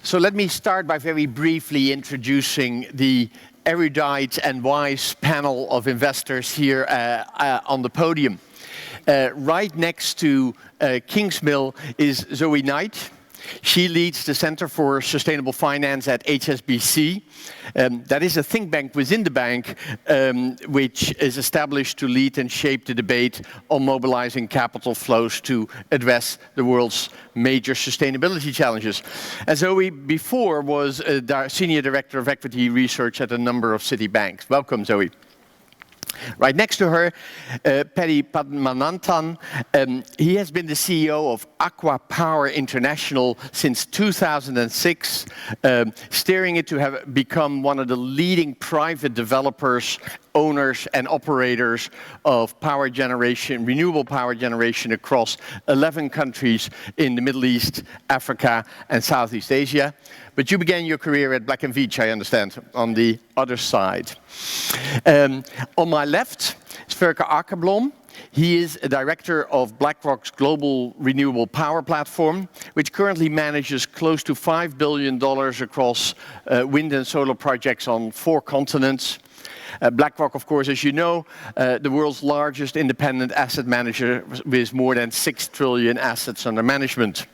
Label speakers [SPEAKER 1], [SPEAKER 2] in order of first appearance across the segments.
[SPEAKER 1] So let me start by very briefly introducing the erudite and wise panel of investors here on the podium. Right next to Kingsmill is Zoë Knight. She leads the Center for Sustainable Finance at HSBC. That is a think tank within the bank, which is established to lead and shape the debate on mobilizing capital flows to address the world's major sustainability challenges. And Zoë before was a Senior Director of Equity Research at a number of Citi banks. Welcome, Zoë. Right next to her, Paddy Padmanathan. He has been the CEO of Aqua Power International since 2006, steering it to have become one of the leading private developers, owners and operators of power generation, renewable power generation across 11 countries in the Middle East, Africa and Southeast Asia. But you began your career at Black & Veatch, I understand, on the other side. On my left, Sverker Åkerblom. He is a director of BlackRock's global renewable power platform, which currently manages close to $5 billion across wind and solar projects on 4 continents. BlackRock, of course, as you know, the world's largest independent asset manager with more than 6 trillion assets under management.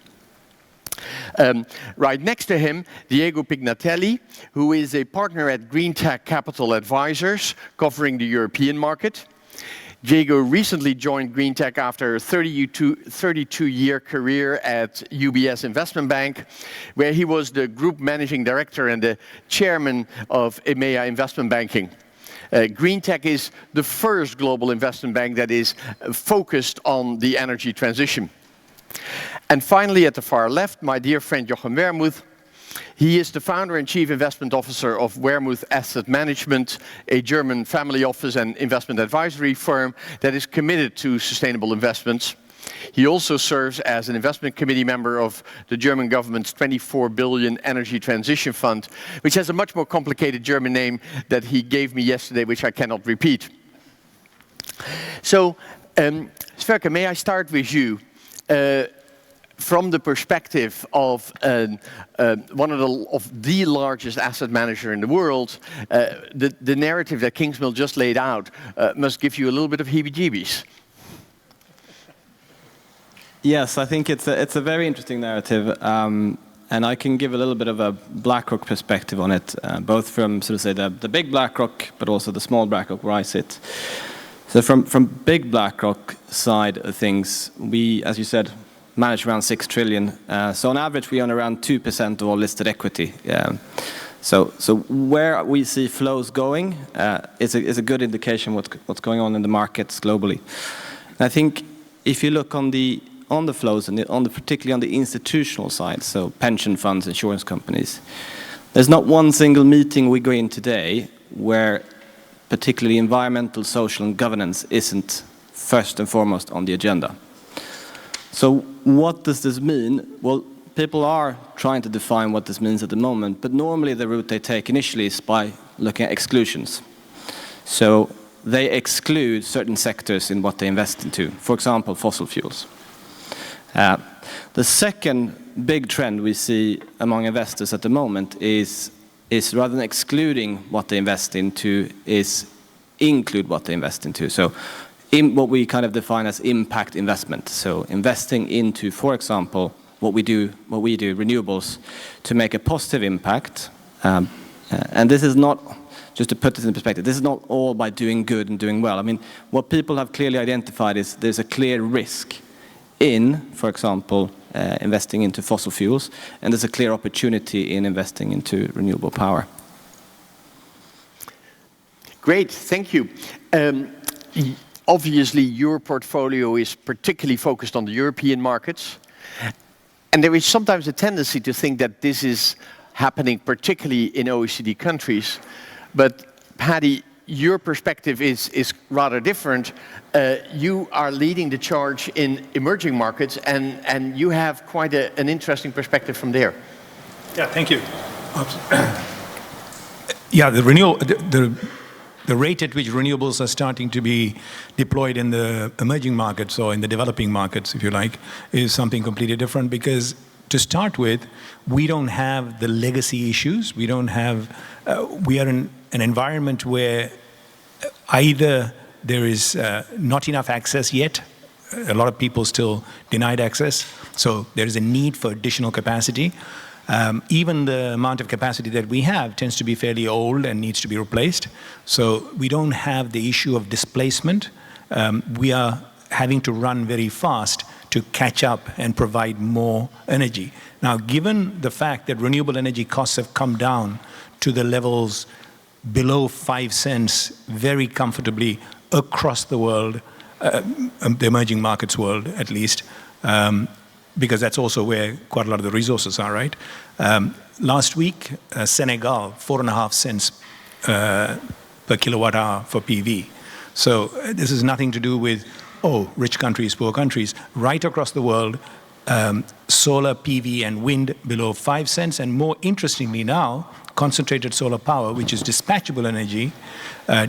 [SPEAKER 1] Right next to him, Diego Pignatelli, who is a partner at GreenTech Capital Advisors, covering the European market. Diego recently joined GreenTech after a 32-year career at UBS Investment Bank, where he was the group managing director and the chairman of EMEA Investment Banking. GreenTech is the first global investment bank that is focused on the energy transition. And finally, at the far left, my dear friend Jochen Wermuth. He is the founder and chief investment officer of Wermuth Asset Management, a German family office and investment advisory firm that is committed to sustainable investments. He also serves as an investment committee member of the German government's 24 billion energy transition fund, which has a much more complicated German name that he gave me yesterday, which I cannot repeat. So, Sverker, may I start with you? From the perspective of one of the largest asset manager in the world, the narrative that Kingsmill just laid out must give you a little bit of heebie-jeebies.
[SPEAKER 2] Yes, I think it's a very interesting narrative, and I can give a little bit of a BlackRock perspective on it, both from sort of say the big BlackRock, but also the small BlackRock where I sit. So from big BlackRock side of things, we, as you said, manage around 6 trillion. So on average, we own around 2% of all listed equity. So where we see flows going is a good indication what's going on in the markets globally. And I think if you look on the flows and particularly on the institutional side, so pension funds, insurance companies, there's not one single meeting we go in today where particularly environmental, social, and governance isn't first and foremost on the agenda. So what does this mean? Well, people are trying to define what this means at the moment, but normally the route they take initially is by looking at exclusions. So they exclude certain sectors in what they invest into, for example, fossil fuels. The second big trend we see among investors at the moment is rather than excluding what they invest into, is include what they invest into. So what we kind of define as impact investment. So investing into, for example, what we do, renewables, to make a positive impact. And this is not, just to put this in perspective, this is not all by doing good and doing well. I mean, what people have clearly identified is there's a clear risk in, for example, investing into fossil fuels, and there's a clear opportunity in investing into renewable power.
[SPEAKER 1] Great, thank you. Obviously, your portfolio is particularly focused on the European markets. And there is sometimes a tendency to think that this is happening particularly in OECD countries. But Paddy, your perspective is rather different. You are leading the charge in emerging markets, and you have quite an interesting perspective from there.
[SPEAKER 3] Yeah, thank you. Yeah, the rate at which renewables are starting to be deployed in the emerging markets, or in the developing markets, if you like, is something completely different, because to start with, we don't have the legacy issues. We don't have, we are in an environment where either there is not enough access yet. A lot of people still denied access. So there is a need for additional capacity. Even the amount of capacity that we have tends to be fairly old and needs to be replaced. So we don't have the issue of displacement. We are having to run very fast to catch up and provide more energy. Now, given the fact that renewable energy costs have come down to the levels below 5 cents very comfortably across the world, the emerging markets world at least, because that's also where quite a lot of the resources are, right? Last week, Senegal, 4.5 cents per kilowatt hour for PV. So this is nothing to do with, oh, rich countries, poor countries. Right across the world, solar, PV, and wind below 5 cents, and more interestingly now, concentrated solar power, which is dispatchable energy,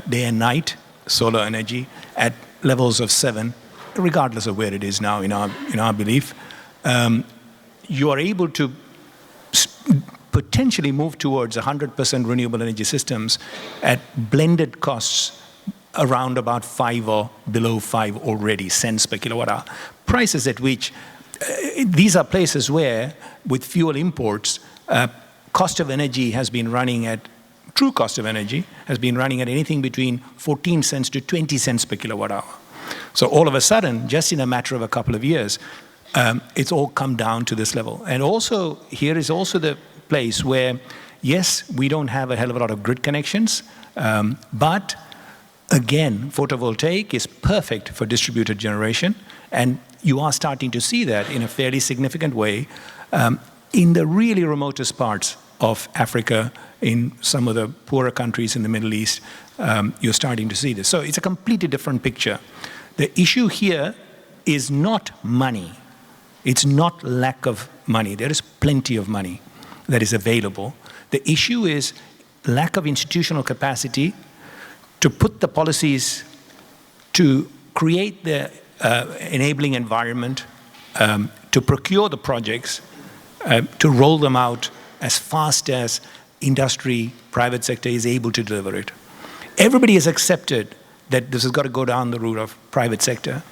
[SPEAKER 3] day and night solar energy at levels of 7, regardless of where it is now in our belief. You are able to potentially move towards 100% renewable energy systems at blended costs around about 5 or below 5 already cents per kilowatt hour. Prices at which, these are places where, with fuel imports, cost of energy has been running at, true cost of energy has been running at anything between 14 cents to 20 cents per kilowatt hour. So all of a sudden, just in a matter of a couple of years, it's all come down to this level. And also, here is also the place where, yes, we don't have a hell of a lot of grid connections, but again, photovoltaic is perfect for distributed generation, and you are starting to see that in a fairly significant way in the really remotest parts of Africa, in some of the poorer countries in the Middle East. You're starting to see this. So it's a completely different picture. The issue here is not money. It's not lack of money. There is plenty of money that is available. The issue is lack of institutional capacity to put the policies, to create the enabling environment, to procure the projects, to roll them out as fast as industry, private sector is able to deliver it. Everybody has accepted that this has got to go down the route of private sector,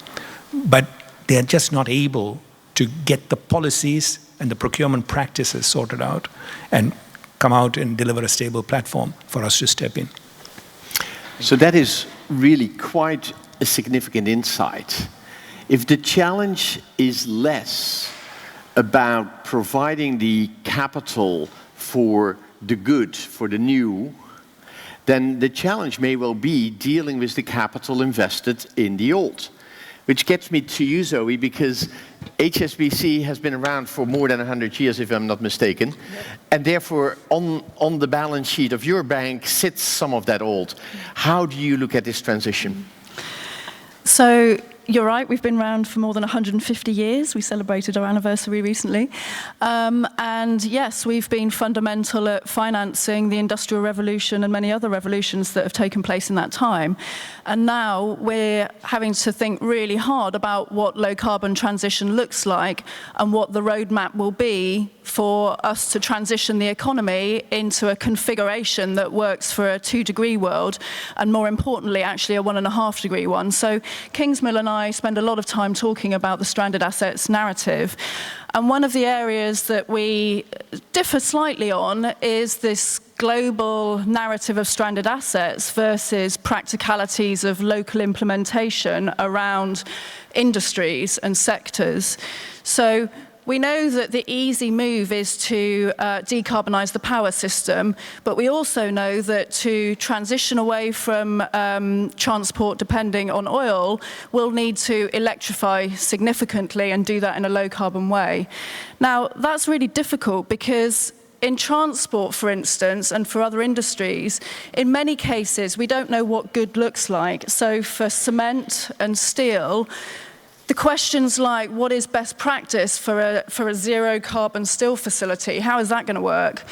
[SPEAKER 3] but they're just not able to get the policies and the procurement practices sorted out and come out and deliver a stable platform for us to step in.
[SPEAKER 1] So that is really quite a significant insight. If the challenge is less about providing the capital for the good, for the new, then the challenge may well be dealing with the capital invested in the old. Which gets me to you, Zoe, because HSBC has been around for more than 100 years, if I'm not mistaken. Yep. And therefore, on the balance sheet of your bank sits some of that old. How do you look at this transition?
[SPEAKER 4] So, you're right, we've been around for more than 150 years. We celebrated our anniversary recently. And yes, we've been fundamental at financing the Industrial Revolution and many other revolutions that have taken place in that time. And now we're having to think really hard about what low carbon transition looks like and what the roadmap will be for us to transition the economy into a configuration that works for a 2-degree world, and more importantly, actually a 1.5-degree one. So Kingsmill and I spend a lot of time talking about the stranded assets narrative. And one of the areas that we differ slightly on is this global narrative of stranded assets versus practicalities of local implementation around industries and sectors. So we know that the easy move is to decarbonize the power system, but we also know that to transition away from transport depending on oil, we'll need to electrify significantly and do that in a low carbon way. Now, that's really difficult because in transport, for instance, and for other industries, in many cases, we don't know what good looks like. So for cement and steel, the questions like, what is best practice for a zero carbon steel facility? How is that going to work?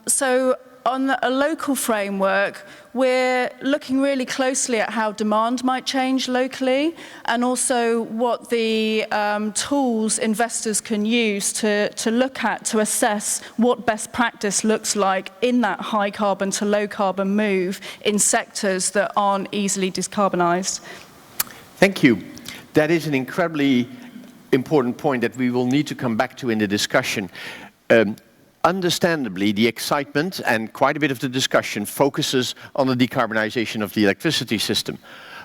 [SPEAKER 4] So on a local framework, we're looking really closely at how demand might change locally, and also what the tools investors can use to look at, to assess what best practice looks like in that high carbon to low carbon move in sectors that aren't easily decarbonized.
[SPEAKER 1] Thank you. That is an incredibly important point that we will need to come back to in the discussion. Understandably, the excitement and quite a bit of the discussion focuses on the decarbonization of the electricity system.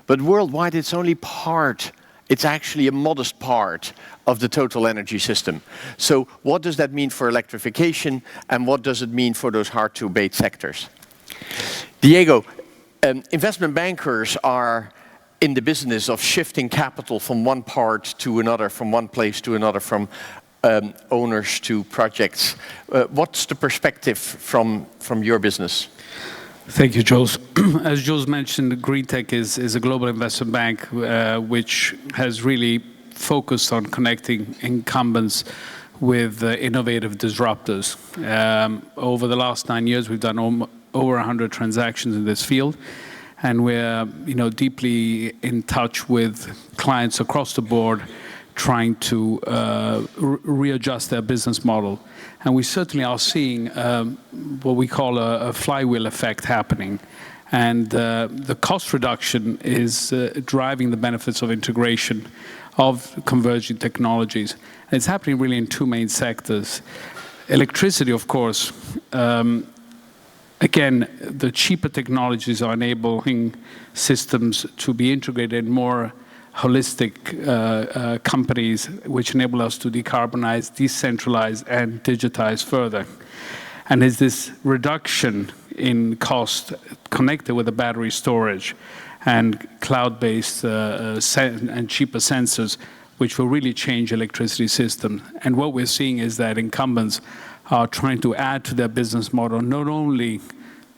[SPEAKER 1] But worldwide, it's only part, it's actually a modest part of the total energy system. So what does that mean for electrification, and what does it mean for those hard-to-abate sectors? Diego, investment bankers are in the business of shifting capital from one part to another, from one place to another, from owners to projects. What's the perspective from your business?
[SPEAKER 5] Thank you, Jules. As Jules mentioned, GreenTech is a global investment bank which has really focused on connecting incumbents with innovative disruptors. Over the last 9 years, we've done over 100 transactions in this field, and we're deeply in touch with clients across the board, trying to readjust their business model. And we certainly are seeing what we call a flywheel effect happening. And the cost reduction is driving the benefits of integration of converging technologies. And it's happening really in two main sectors. Electricity, of course. Again, the cheaper technologies are enabling systems to be integrated in more holistic companies, which enable us to decarbonize, decentralize, and digitize further. And there's this reduction in cost connected with the battery storage and cloud-based and cheaper sensors, which will really change electricity systems. And what we're seeing is that incumbents are trying to add to their business model not only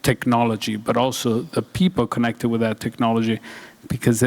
[SPEAKER 5] technology, but also the people connected with that technology, because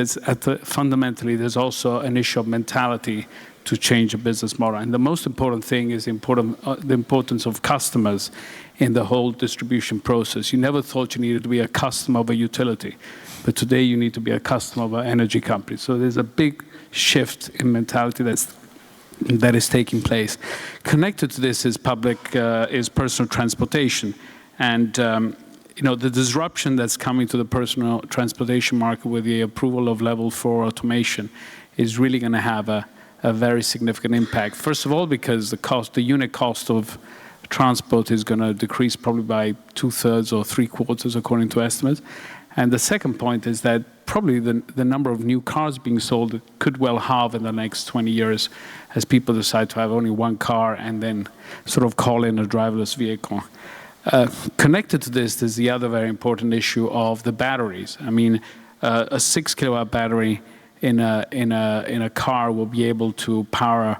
[SPEAKER 5] fundamentally there's also an issue of mentality to change a business model. And the most important thing is the importance of customers in the whole distribution process. You never thought you needed to be a customer of a utility, but today you need to be a customer of an energy company. So there's a big shift in mentality that is taking place. Connected to this is personal transportation, and the disruption that's coming to the personal transportation market with the approval of level 4 automation is really going to have a very significant impact. First of all, because the unit cost of transport is going to decrease probably by 2/3 or 3/4, according to estimates. And the second point is that probably the number of new cars being sold could well halve in the next 20 years as people decide to have only one car and then sort of call in a driverless vehicle. Connected to this is the other very important issue of the batteries. I mean, a 6 kilowatt battery in a car will be able to power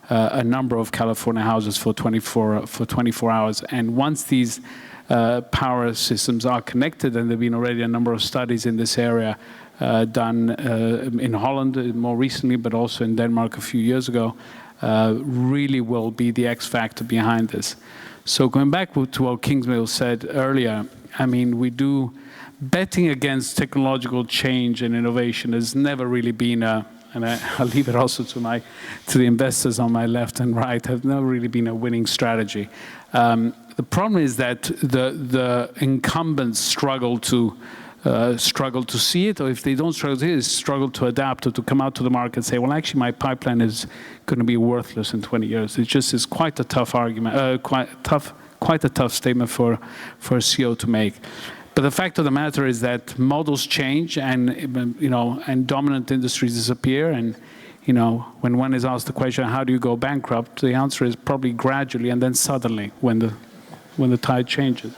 [SPEAKER 5] a number of California houses for 24 hours. And once these power systems are connected, and there have been already a number of studies in this area done in Holland more recently, but also in Denmark a few years ago, really will be the X factor behind this. So going back to what Kingsmill said earlier, I mean, betting against technological change and innovation has never really been and I'll leave it also to the investors on my left and right, have never really been a winning strategy. The problem is that the incumbents struggle to see it, or if they don't struggle to see it, struggle to adapt or to come out to the market and say, well, actually, my pipeline is going to be worthless in 20 years. It just is quite a tough argument, quite a tough statement for a CEO to make. But the fact of the matter is that models change, and dominant industries disappear. And when one is asked the question, how do you go bankrupt? The answer is probably gradually and then suddenly when the tide changes.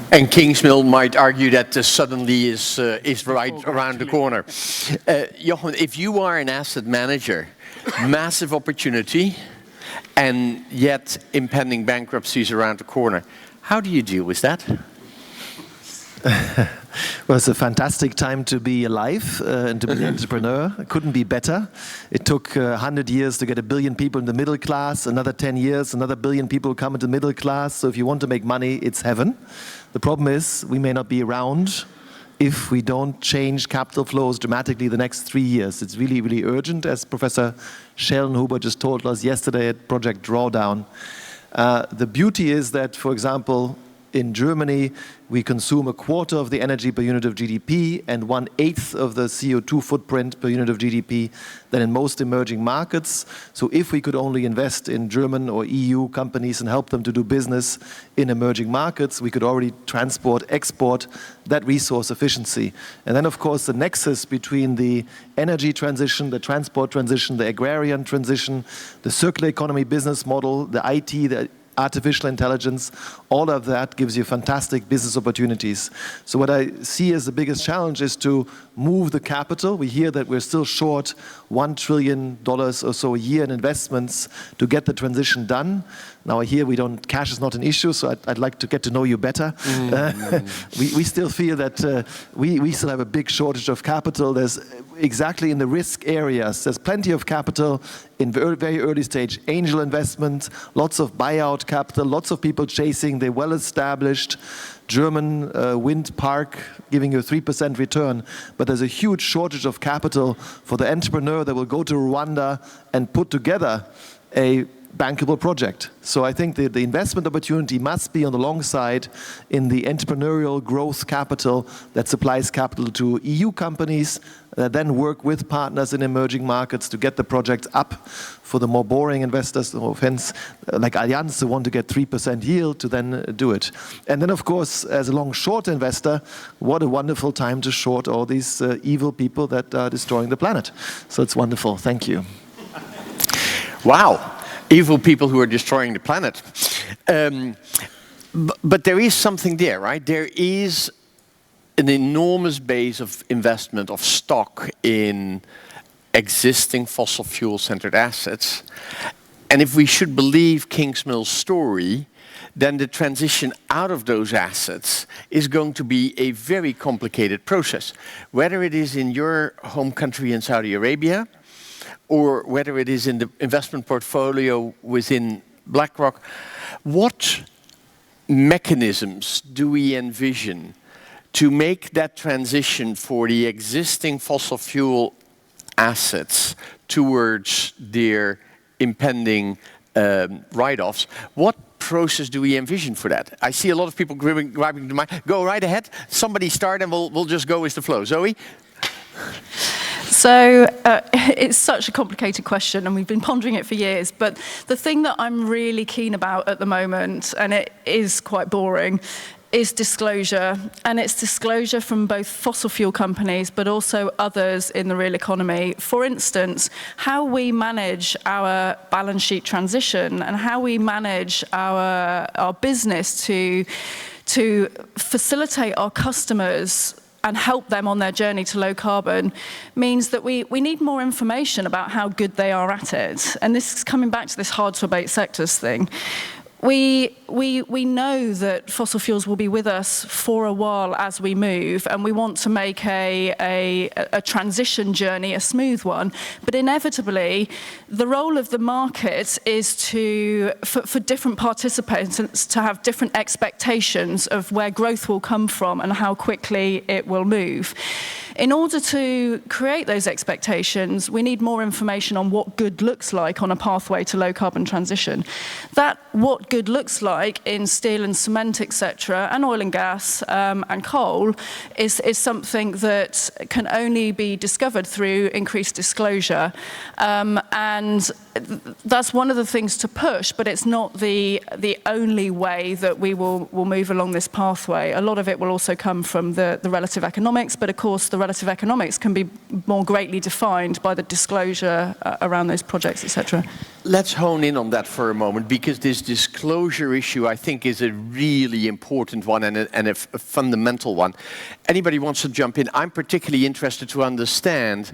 [SPEAKER 1] And Kingsmill might argue that suddenly is right around the corner. Jochen, if you are an asset manager, massive opportunity, and yet impending bankruptcies around the corner, how do you deal with that?
[SPEAKER 6] Well, it's a fantastic time to be alive and to be an entrepreneur. It couldn't be better. It took 100 years to get 1 billion people in the middle class, another 10 years, another 1 billion people come into the middle class. So if you want to make money, it's heaven. The problem is we may not be around if we don't change capital flows dramatically the next 3 years. It's really, really urgent, as Professor Schellenhuber just told us yesterday at Project Drawdown. The beauty is that, for example, in Germany, we consume 1/4 of the energy per unit of GDP and 1/8 of the CO2 footprint per unit of GDP than in most emerging markets. So if we could only invest in German or EU companies and help them to do business in emerging markets, we could already transport, export that resource efficiency. And then, of course, the nexus between the energy transition, the transport transition, the agrarian transition, the circular economy business model, the IT, the artificial intelligence, all of that gives you fantastic business opportunities. So what I see as the biggest challenge is to move the capital. We hear that we're still short $1 trillion or so a year in investments to get the transition done. Now I hear cash is not an issue, so I'd like to get to know you better. We still feel that we still have a big shortage of capital. There's exactly in the risk areas, there's plenty of capital in very early stage angel investment, lots of buyout capital, lots of people chasing the well-established German wind park giving you a 3% return, but there's a huge shortage of capital for the entrepreneur that will go to Rwanda and put together a bankable project. So I think the investment opportunity must be on the long side in the entrepreneurial growth capital that supplies capital to EU companies that then work with partners in emerging markets to get the projects up for the more boring investors, no offense, like Allianz, who want to get 3% yield to then do it. And then, of course, as a long-short investor, what a wonderful time to short all these evil people that are destroying the planet. So it's wonderful. Thank you.
[SPEAKER 1] Wow. Evil people who are destroying the planet. But there is something there, right? There is an enormous base of investment of stock in existing fossil fuel-centered assets. And if we should believe Kingsmill's story, then the transition out of those assets is going to be a very complicated process. Whether it is in your home country in Saudi Arabia, or whether it is in the investment portfolio within BlackRock, what mechanisms do we envision to make that transition for the existing fossil fuel assets towards their impending write-offs? What process do we envision for that? I see a lot of people grabbing the mic. Go right ahead. Somebody start and we'll just go with the flow. Zoe?
[SPEAKER 4] So it's such a complicated question, and we've been pondering it for years. But the thing that I'm really keen about at the moment, and it is quite boring, is disclosure. And it's disclosure from both fossil fuel companies, but also others in the real economy. For instance, how we manage our balance sheet transition and how we manage our business to facilitate our customers and help them on their journey to low carbon means that we need more information about how good they are at it. And this is coming back to this hard to abate sectors thing. We know that fossil fuels will be with us for a while as we move, and we want to make a transition journey a smooth one. But inevitably, the role of the market is for different participants to have different expectations of where growth will come from and how quickly it will move. In order to create those expectations, we need more information on what good looks like on a pathway to low carbon transition. That what good looks like in steel and cement, etc., and oil and gas and coal is something that can only be discovered through increased disclosure. And that's one of the things to push, but it's not the only way that we will move along this pathway. A lot of it will also come from the relative economics, but of course the relative economics can be more greatly defined by the disclosure around those projects, etc.
[SPEAKER 1] Let's hone in on that for a moment, because this disclosure issue, I think, is a really important one and a fundamental one. Anybody wants to jump in? I'm particularly interested to understand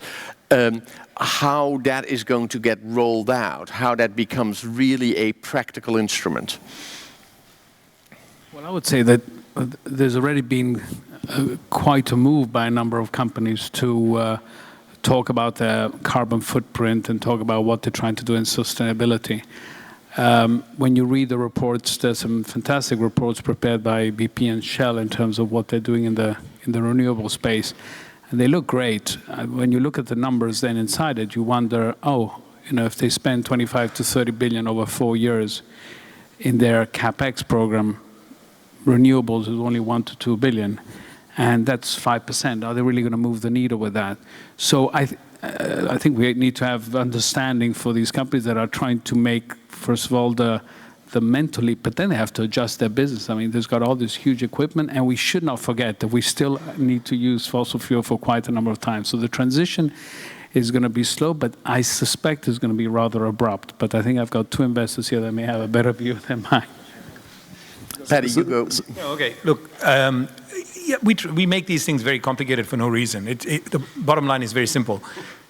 [SPEAKER 1] how that is going to get rolled out, how that becomes really a practical instrument.
[SPEAKER 5] Well, I would say that there's already been quite a move by a number of companies to talk about their carbon footprint and talk about what they're trying to do in sustainability. When you read the reports, there's some fantastic reports prepared by BP and Shell in terms of what they're doing in the renewable space, and they look great. When you look at the numbers then inside it, you wonder, if they spend 25 to 30 billion over 4 years in their capex program, renewables is only 1 to 2 billion, and that's 5%. Are they really going to move the needle with that? So I think we need to have understanding for these companies that are trying to make, first of all, the mental leap, but then they have to adjust their business. I mean, there's got all this huge equipment, and we should not forget that we still need to use fossil fuel for quite a number of times. So the transition is going to be slow, but I suspect it's going to be rather abrupt. But I think I've got two investors here that may have a better view than mine.
[SPEAKER 1] Paddy, you go.
[SPEAKER 3] Okay, look, we make these things very complicated for no reason. The bottom line is very simple.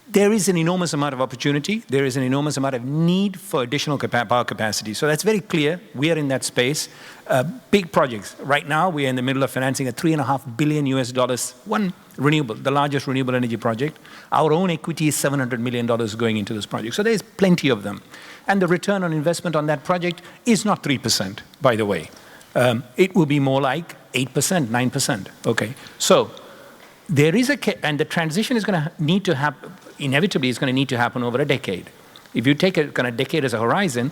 [SPEAKER 3] There is an enormous amount of opportunity. There is an enormous amount of need for additional power capacity. So that's very clear. We are in that space. Big projects. Right now, we are in the middle of financing a $3.5 billion one renewable, the largest renewable energy project. Our own equity is $700 million going into this project. So there's plenty of them. And the return on investment on that project is not 3%, by the way. It will be more like 8%, 9%. Okay. So there is and the transition is going to need to happen. Inevitably, it's going to need to happen over a decade. If you take a kind of decade as a horizon,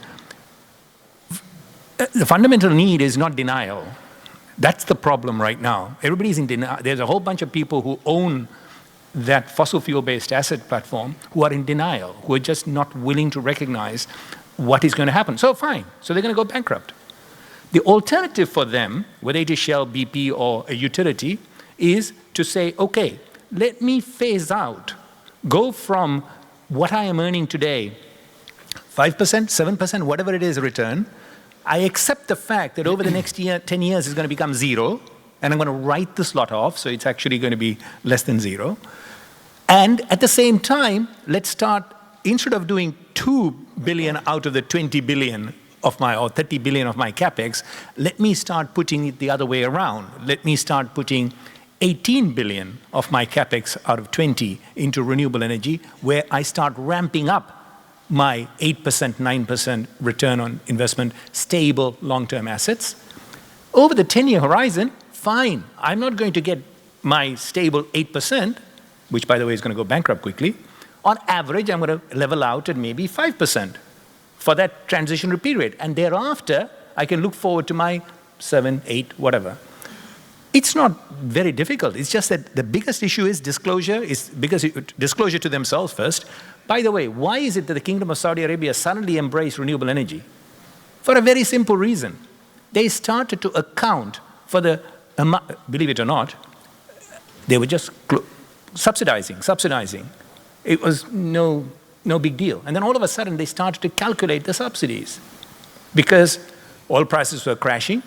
[SPEAKER 3] the fundamental need is not denial. That's the problem right now. Everybody's in denial. There's a whole bunch of people who own that fossil fuel-based asset platform who are in denial, who are just not willing to recognize what is going to happen. So fine. So they're going to go bankrupt. The alternative for them, whether it is Shell, BP, or a utility, is to say, okay, let me phase out. Go from what I am earning today, 5%, 7%, whatever it is return. I accept the fact that over the next 10 years it's going to become zero, and I'm going to write this lot off, so it's actually going to be less than zero. And at the same time, let's start, instead of doing 2 billion out of the 20 billion of my, or 30 billion of my capex, let me start putting it the other way around. Let me start putting 18 billion of my capex out of 20 into renewable energy, where I start ramping up my 8%, 9% return on investment, stable long-term assets. Over the 10-year horizon, fine. I'm not going to get my stable 8%, which, by the way, is going to go bankrupt quickly. On average, I'm going to level out at maybe 5% for that transitional period. And thereafter, I can look forward to my 7, 8, whatever. It's not very difficult. It's just that the biggest issue is disclosure, disclosure to themselves first. By the way, why is it that the Kingdom of Saudi Arabia suddenly embraced renewable energy? For a very simple reason. They started to account for the, believe it or not, they were just subsidizing. It was no big deal. And then all of a sudden, they started to calculate the subsidies because oil prices were crashing.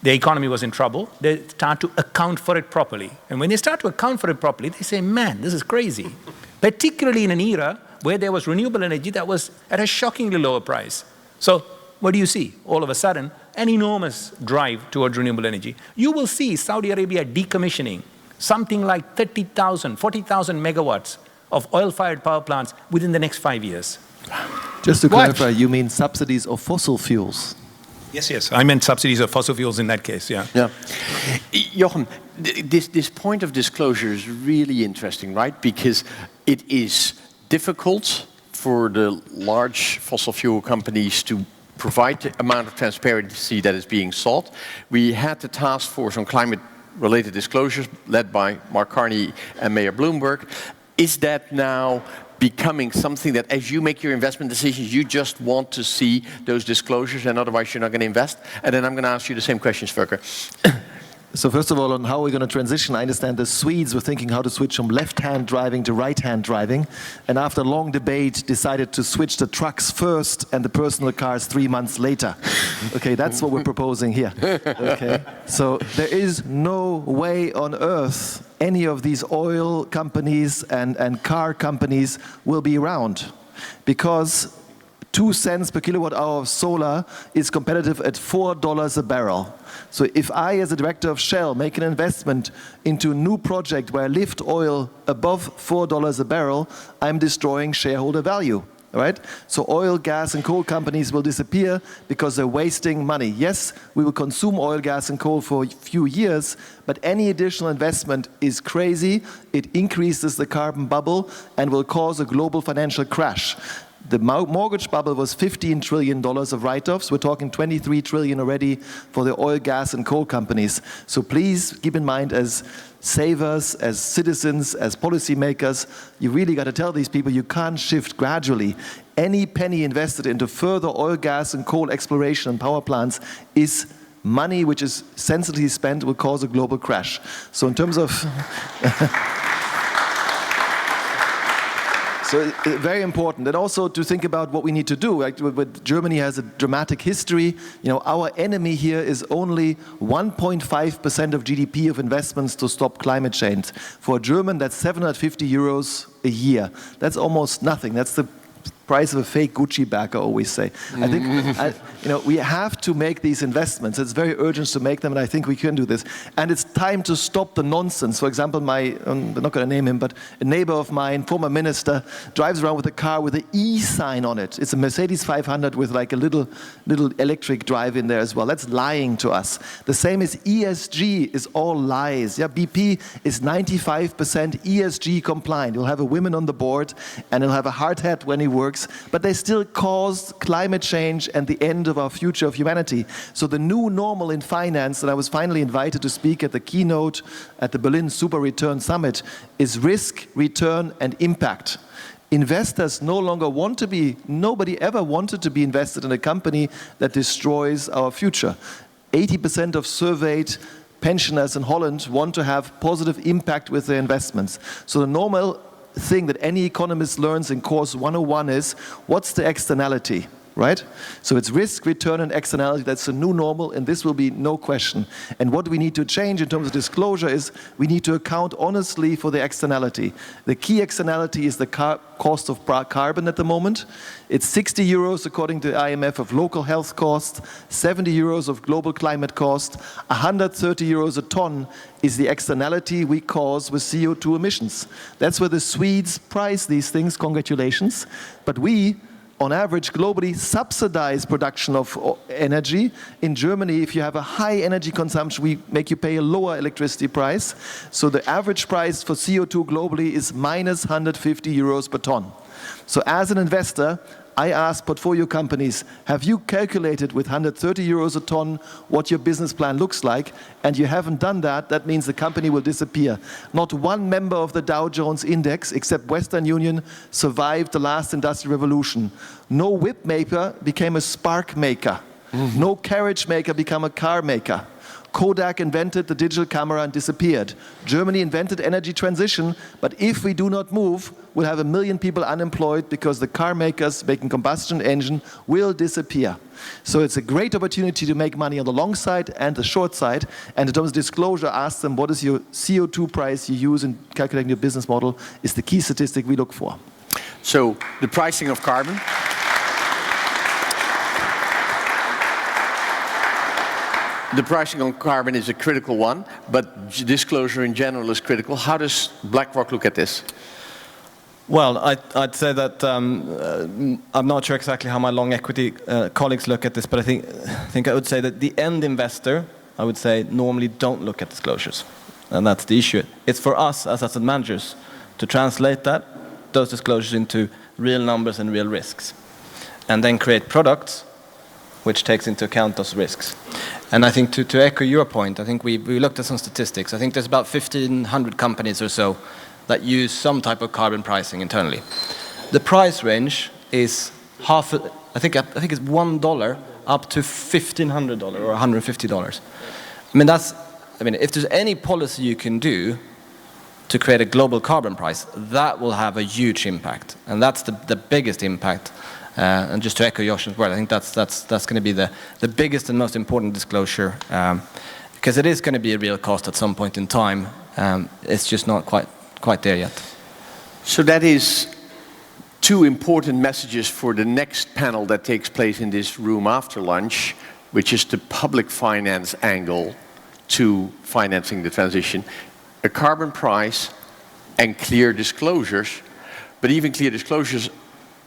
[SPEAKER 3] The economy was in trouble. They start to account for it properly. And when they start to account for it properly, they say, man, this is crazy. Particularly in an era where there was renewable energy that was at a shockingly lower price. So what do you see? All of a sudden, an enormous drive towards renewable energy. You will see Saudi Arabia decommissioning something like 30,000, 40,000 megawatts of oil-fired power plants within the next 5 years.
[SPEAKER 6] Just to clarify, you mean subsidies of fossil fuels?
[SPEAKER 3] Yes. I meant subsidies of fossil fuels in that case, yeah.
[SPEAKER 1] Jochen, this point of disclosure is really interesting, right? Because it is difficult for the large fossil fuel companies to provide the amount of transparency that is being sought. We had the task force on climate-related disclosures led by Mark Carney and Mayor Bloomberg. Is that now becoming something that as you make your investment decisions, you just want to see those disclosures and otherwise you're not going to invest? And then I'm going to ask you the same question, Sverker.
[SPEAKER 6] So first of all, on how we're going to transition, I understand the Swedes were thinking how to switch from left-hand driving to right-hand driving. And after long debate, decided to switch the trucks first and the personal cars 3 months later. Okay, that's what we're proposing here. Okay, so there is no way on earth any of these oil companies and car companies will be around. Because 2 cents per kilowatt hour of solar is competitive at $4 a barrel. So if I, as a director of Shell, make an investment into a new project where I lift oil above $4 a barrel, I'm destroying shareholder value. Right? So oil, gas, and coal companies will disappear because they're wasting money. Yes, we will consume oil, gas, and coal for a few years, but any additional investment is crazy. It increases the carbon bubble and will cause a global financial crash. The mortgage bubble was $15 trillion of write-offs. We're talking 23 trillion already for the oil, gas, and coal companies. So please keep in mind, as savers, as citizens, as policymakers, you really got to tell these people you can't shift gradually. Any penny invested into further oil, gas, and coal exploration and power plants is money which is sensibly spent, will cause a global crash. So in terms of... So very important, and also to think about what we need to do. Like, Germany has a dramatic history. You know, our enemy here is only 1.5% of GDP of investments to stop climate change. For a German, that's 750 euros a year. That's almost nothing. That's the price of a fake Gucci bag, I always say. I think we have to make these investments. It's very urgent to make them, and I think we can do this. And it's time to stop the nonsense. For example, I'm not going to name him, but a neighbor of mine, former minister, drives around with a car with an E sign on it. It's a Mercedes 500 with like a little electric drive in there as well. That's lying to us. The same as ESG is all lies. Yeah, BP is 95% ESG compliant. You'll have a woman on the board, and he'll have a hard hat when he works. But they still caused climate change and the end of our future of humanity. So the new normal in finance, and I was finally invited to speak at the keynote at the Berlin Super Return Summit, is risk, return, and impact. Investors no longer want to be, nobody ever wanted to be invested in a company that destroys our future. 80% of surveyed pensioners in Holland want to have positive impact with their investments. So the normal thing that any economist learns in course 101 is, what's the externality, right? So it's risk, return, and externality. That's the new normal, and this will be no question. And what we need to change in terms of disclosure is we need to account honestly for the externality. The key externality is the cost of carbon at the moment. It's 60 euros according to the IMF of local health cost, 70 euros of global climate cost, 130 euros a ton is the externality we cause with CO2 emissions. That's where the Swedes price these things, congratulations. But we, on average, globally subsidize production of energy. In Germany, if you have a high energy consumption, we make you pay a lower electricity price. So the average price for CO2 globally is minus 150 euros per ton. So as an investor, I ask portfolio companies, have you calculated with 130 euros a ton what your business plan looks like? And you haven't done that, that means the company will disappear. Not one member of the Dow Jones Index, except Western Union, survived the last industrial revolution. No whip maker became a spark maker. No carriage maker became a car maker. Kodak invented the digital camera and disappeared. Germany invented energy transition, but if we do not move, we'll have 1 million people unemployed because the car makers making combustion engine will disappear. So it's a great opportunity to make money on the long side and the short side. And in terms of disclosure, ask them what is your CO2 price you use in calculating your business model is the key statistic we look for.
[SPEAKER 1] So the pricing of carbon. The pricing on carbon is a critical one, but disclosure in general is critical. How does BlackRock look at this?
[SPEAKER 2] Well, I'd say that I'm not sure exactly how my long equity colleagues look at this, but I think I would say that the end investor, I would say, normally don't look at disclosures. And that's the issue. It's for us as asset managers to translate those disclosures into real numbers and real risks. And then create products which takes into account those risks. And I think to echo your point, I think we looked at some statistics. I think there's about 1,500 companies or so that use some type of carbon pricing internally. The price range is I think it's $1 up to $1,500 or $150. I mean, if there's any policy you can do to create a global carbon price, that will have a huge impact. And that's the biggest impact. And just to echo Jochen's word, I think that's going to be the biggest and most important disclosure, because it is going to be a real cost at some point in time. It's just not quite there yet.
[SPEAKER 1] So that is two important messages for the next panel that takes place in this room after lunch, which is the public finance angle to financing the transition, a carbon price and clear disclosures. But even clear disclosures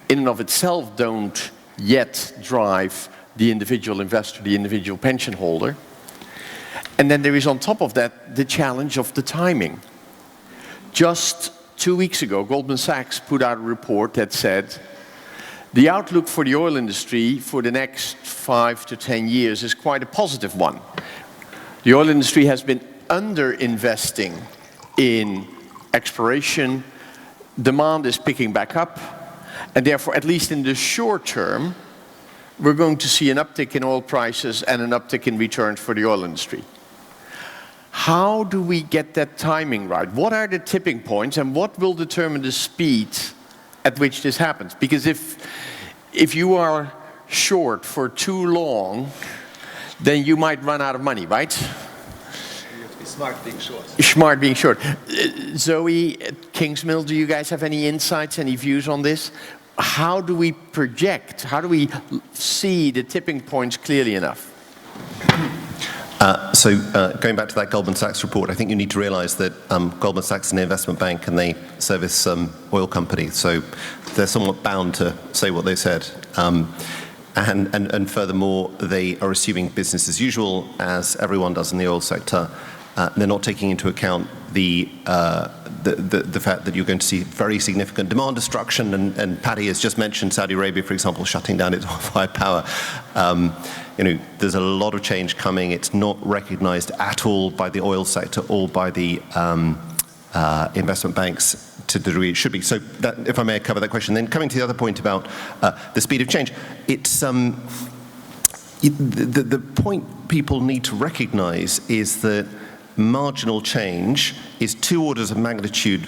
[SPEAKER 1] in and of itself don't yet drive the individual investor, the individual pension holder. And then there is on top of that the challenge of the timing. Just 2 weeks ago, Goldman Sachs put out a report that said the outlook for the oil industry for the next 5 to 10 years is quite a positive one. The oil industry has been under-investing in exploration. Demand is picking back up, and therefore, at least in the short term, we're going to see an uptick in oil prices and an uptick in returns for the oil industry. How do we get that timing right? What are the tipping points, and what will determine the speed at which this happens? Because if you are short for too long, then you might run out of money, right?
[SPEAKER 3] You have to be smart being short.
[SPEAKER 1] Smart being short. Zoë, at Kingsmill, do you guys have any insights, any views on this? How do we project? How do we see the tipping points clearly enough?
[SPEAKER 7] Going back to that Goldman Sachs report, I think you need to realize that Goldman Sachs is an investment bank and they service oil companies, so they're somewhat bound to say what they said. And furthermore, they are assuming business as usual, as everyone does in the oil sector. They're not taking into account the fact that you're going to see very significant demand destruction, and Paddy has just mentioned Saudi Arabia, for example, shutting down its oil-fired power. There's a lot of change coming. It's not recognized at all by the oil sector or by the investment banks to the degree it should be. So that, if I may cover that question. Then coming to the other point about the speed of change, it's the point people need to recognize is that marginal change is 2 orders of magnitude,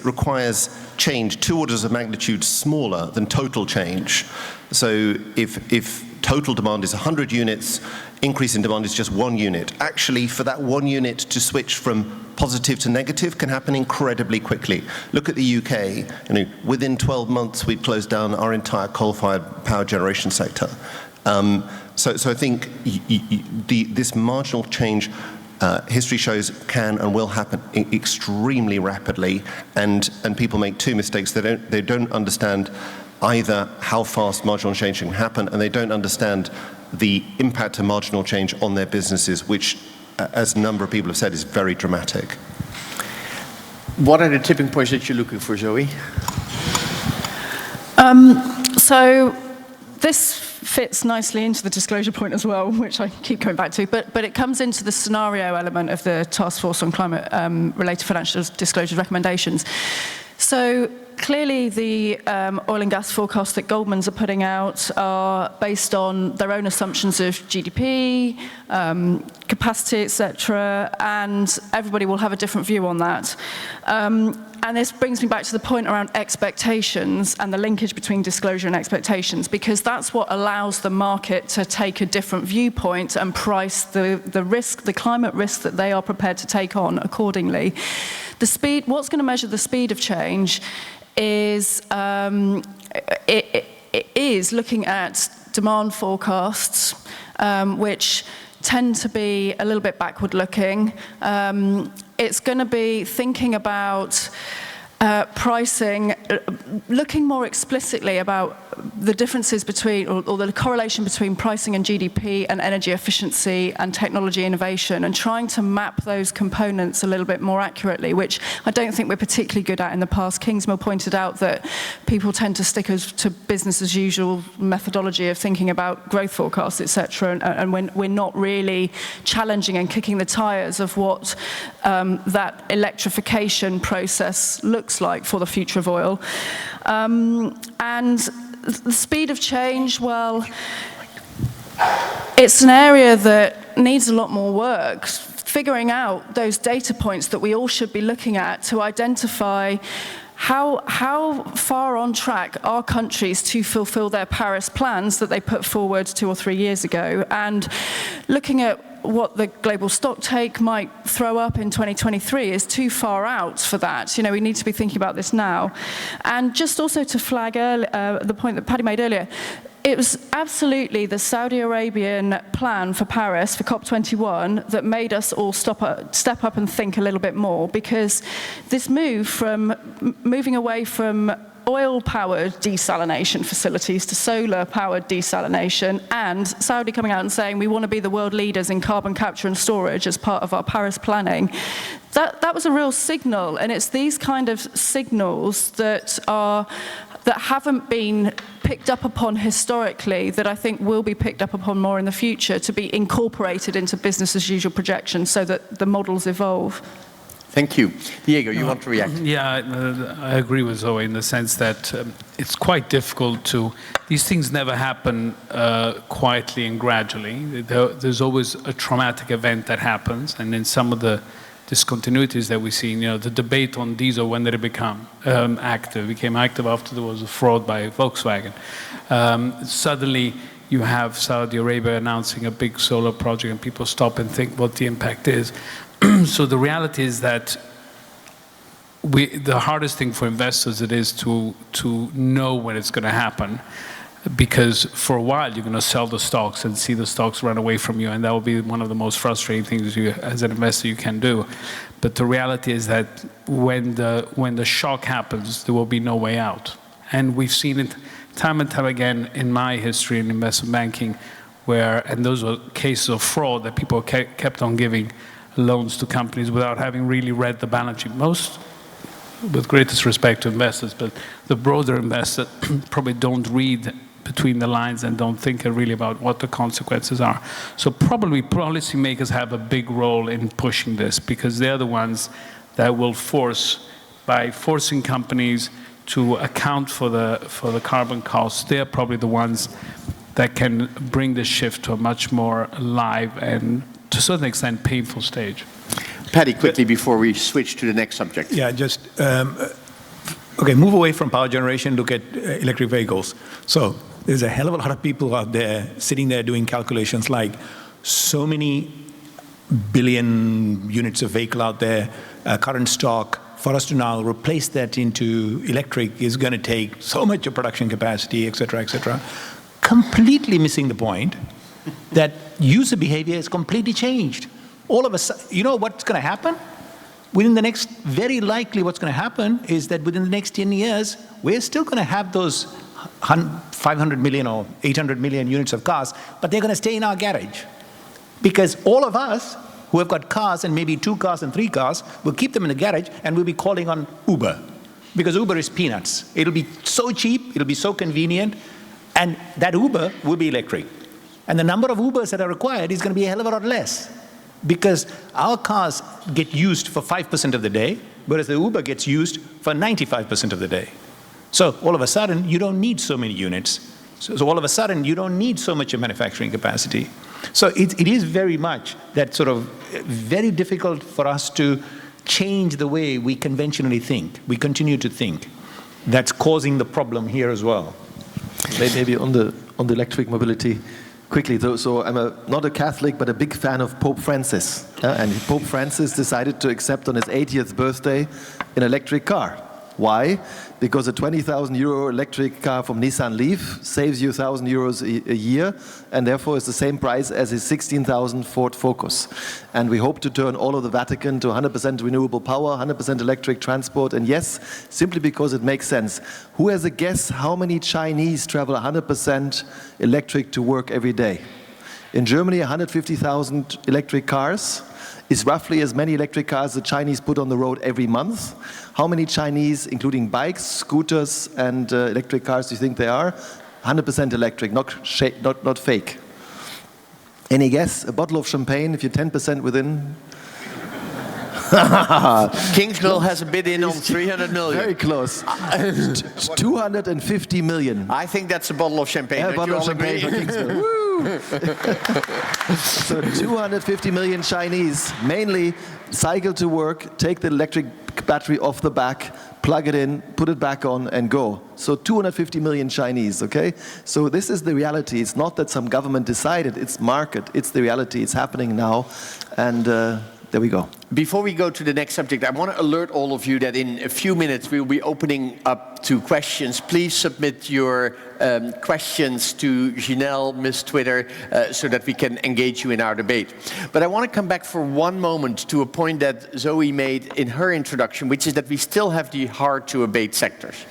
[SPEAKER 7] requires change 2 orders of magnitude smaller than total change. So if total demand is 100 units, increase in demand is just 1 unit. Actually, for that 1 unit to switch from positive to negative can happen incredibly quickly. Look at the UK. Within 12 months, we'd closed down our entire coal-fired power generation sector. So I think this marginal change, history shows, can and will happen extremely rapidly, and people make 2 mistakes. They don't understand either how fast marginal change can happen, and they don't understand the impact of marginal change on their businesses, which, as a number of people have said, is very dramatic.
[SPEAKER 1] What are the tipping points that you're looking for, Zoë?
[SPEAKER 4] So this fits nicely into the disclosure point as well, which I keep coming back to, but it comes into the scenario element of the Task Force on Climate-related Financial Disclosure recommendations. So clearly the oil and gas forecasts that Goldman's are putting out are based on their own assumptions of GDP, capacity, etc., and everybody will have a different view on that. And this brings me back to the point around expectations and the linkage between disclosure and expectations, because that's what allows the market to take a different viewpoint and price the risk, the climate risk that they are prepared to take on accordingly. The speed, what's going to measure the speed of change is it is looking at demand forecasts, which tend to be a little bit backward looking. It's going to be thinking about pricing, looking more explicitly about the differences between, or the correlation between pricing and GDP and energy efficiency and technology innovation, and trying to map those components a little bit more accurately, which I don't think we're particularly good at in the past. Kingsmill pointed out that people tend to stick to business as usual methodology of thinking about growth forecasts, etc., and we're not really challenging and kicking the tires of what that electrification process looks like for the future of oil. And the speed of change, well, it's an area that needs a lot more work, figuring out those data points that we all should be looking at to identify how far on track are countries to fulfill their Paris plans that they put forward 2 or 3 years ago, and looking at what the global stock take might throw up in 2023 is too far out for that. We need to be thinking about this now. And just also to flag the point that Paddy made earlier, it was absolutely the Saudi Arabian plan for Paris, for COP21, that made us all step up and think a little bit more, because this moving away from oil-powered desalination facilities to solar-powered desalination, and Saudi coming out and saying we want to be the world leaders in carbon capture and storage as part of our Paris planning, that was a real signal. And it's these kind of signals that haven't been picked up upon historically that I think will be picked up upon more in the future, to be incorporated into business as usual projections so that the models evolve.
[SPEAKER 1] Thank you. Diego, you want to react?
[SPEAKER 5] Yeah, I agree with Zoe in the sense that it's quite difficult these things never happen quietly and gradually. There's always a traumatic event that happens, and in some of the discontinuities that we see, the debate on diesel, when did it become active? It became active after there was a fraud by Volkswagen. Suddenly, you have Saudi Arabia announcing a big solar project, and people stop and think what the impact is. So the reality is that the hardest thing for investors it is to know when it's going to happen, because for a while you're going to sell the stocks and see the stocks run away from you, and that will be one of the most frustrating things as an investor you can do. But the reality is that when the shock happens, there will be no way out. And we've seen it time and time again in my history in investment banking, and those were cases of fraud that people kept on giving loans to companies without having really read the balance sheet. Most, with greatest respect to investors, but the broader investors probably don't read between the lines and don't think really about what the consequences are. So probably policymakers have a big role in pushing this, because they're the ones that will by forcing companies to account for the carbon costs, they're probably the ones that can bring the shift to a much more live and, to a certain extent, painful stage.
[SPEAKER 1] Paddy, quickly before we switch to the next subject.
[SPEAKER 3] Yeah, just, okay, move away from power generation, look at electric vehicles. So there's a hell of a lot of people out there sitting there doing calculations like so many billion units of vehicle out there, current stock. For us to now replace that into electric is going to take so much of production capacity, et cetera, completely missing the point that user behavior is completely changed. All of a sudden, you know what's going to happen? Very likely what's going to happen is that within the next 10 years, we're still going to have those 500 million or 800 million units of cars, but they're going to stay in our garage. Because all of us who have got cars, and maybe 2 cars and 3 cars, will keep them in the garage, and we'll be calling on Uber. Because Uber is peanuts. It'll be so cheap, it'll be so convenient, and that Uber will be electric. And the number of Ubers that are required is going to be a hell of a lot less. Because our cars get used for 5% of the day, whereas the Uber gets used for 95% of the day. So all of a sudden, you don't need so many units. So all of a sudden, you don't need so much of manufacturing capacity. So it is very much that sort of very difficult for us to change the way we conventionally think. We continue to think. That's causing the problem here as well.
[SPEAKER 6] Maybe on the electric mobility, quickly, so I'm not a Catholic, but a big fan of Pope Francis. And Pope Francis decided to accept on his 80th birthday an electric car. Why? Because a 20,000 euro electric car from Nissan Leaf saves you 1,000 euros a year, and therefore is the same price as his 16,000 Ford Focus. And we hope to turn all of the Vatican to 100% renewable power, 100% electric transport, and yes, simply because it makes sense. Who has a guess how many Chinese travel 100% electric to work every day? In Germany, 150,000 electric cars is roughly as many electric cars the Chinese put on the road every month. How many Chinese, including bikes, scooters, and electric cars, do you think they are? 100% electric, not fake. Any guess? A bottle of champagne, if you're 10% within?
[SPEAKER 1] Kingsmill has a bid in on 300 million.
[SPEAKER 6] Very close. 250 million.
[SPEAKER 1] I think that's a bottle of champagne.
[SPEAKER 6] Yeah, a bottle of champagne for Kingsmill. Woo! So 250 million Chinese mainly cycle to work, take the electric battery off the back, plug it in, put it back on, and go. So 250 million Chinese, okay? So this is the reality. It's not that some government decided, it's market, it's the reality, it's happening now, and there we go.
[SPEAKER 1] Before we go to the next subject, I want to alert all of you that in a few minutes we'll be opening up to questions. Please submit your questions to Janelle, Miss Twitter, so that we can engage you in our debate. But I want to come back for one moment to a point that Zoe made in her introduction, which is that we still have the hard-to-abate sectors.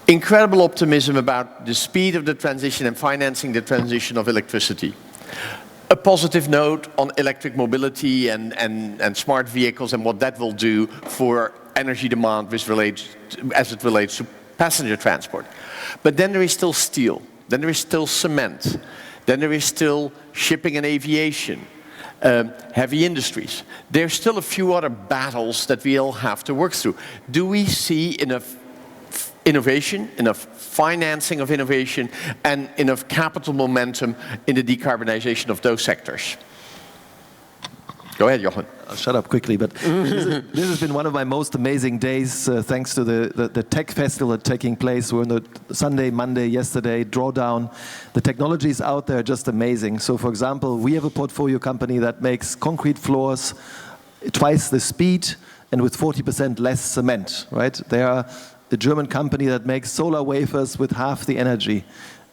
[SPEAKER 1] Incredible optimism about the speed of the transition and financing the transition of electricity. A positive note on electric mobility and smart vehicles and what that will do for energy demand as it relates to passenger transport. But then there is still steel, then there is still cement, then there is still shipping and aviation, heavy industries. There's still a few other battles that we'll have to work through. Do we see enough innovation, enough financing of innovation, and enough capital momentum in the decarbonization of those sectors? Go ahead, Jochen.
[SPEAKER 6] I'll shut up quickly, but this has been one of my most amazing days, thanks to the tech festival that's taking place. We're on the Sunday, Monday, yesterday, drawdown. The technology is out there, just amazing. So, for example, we have a portfolio company that makes concrete floors twice the speed and with 40% less cement, right? They are a German company that makes solar wafers with half the energy.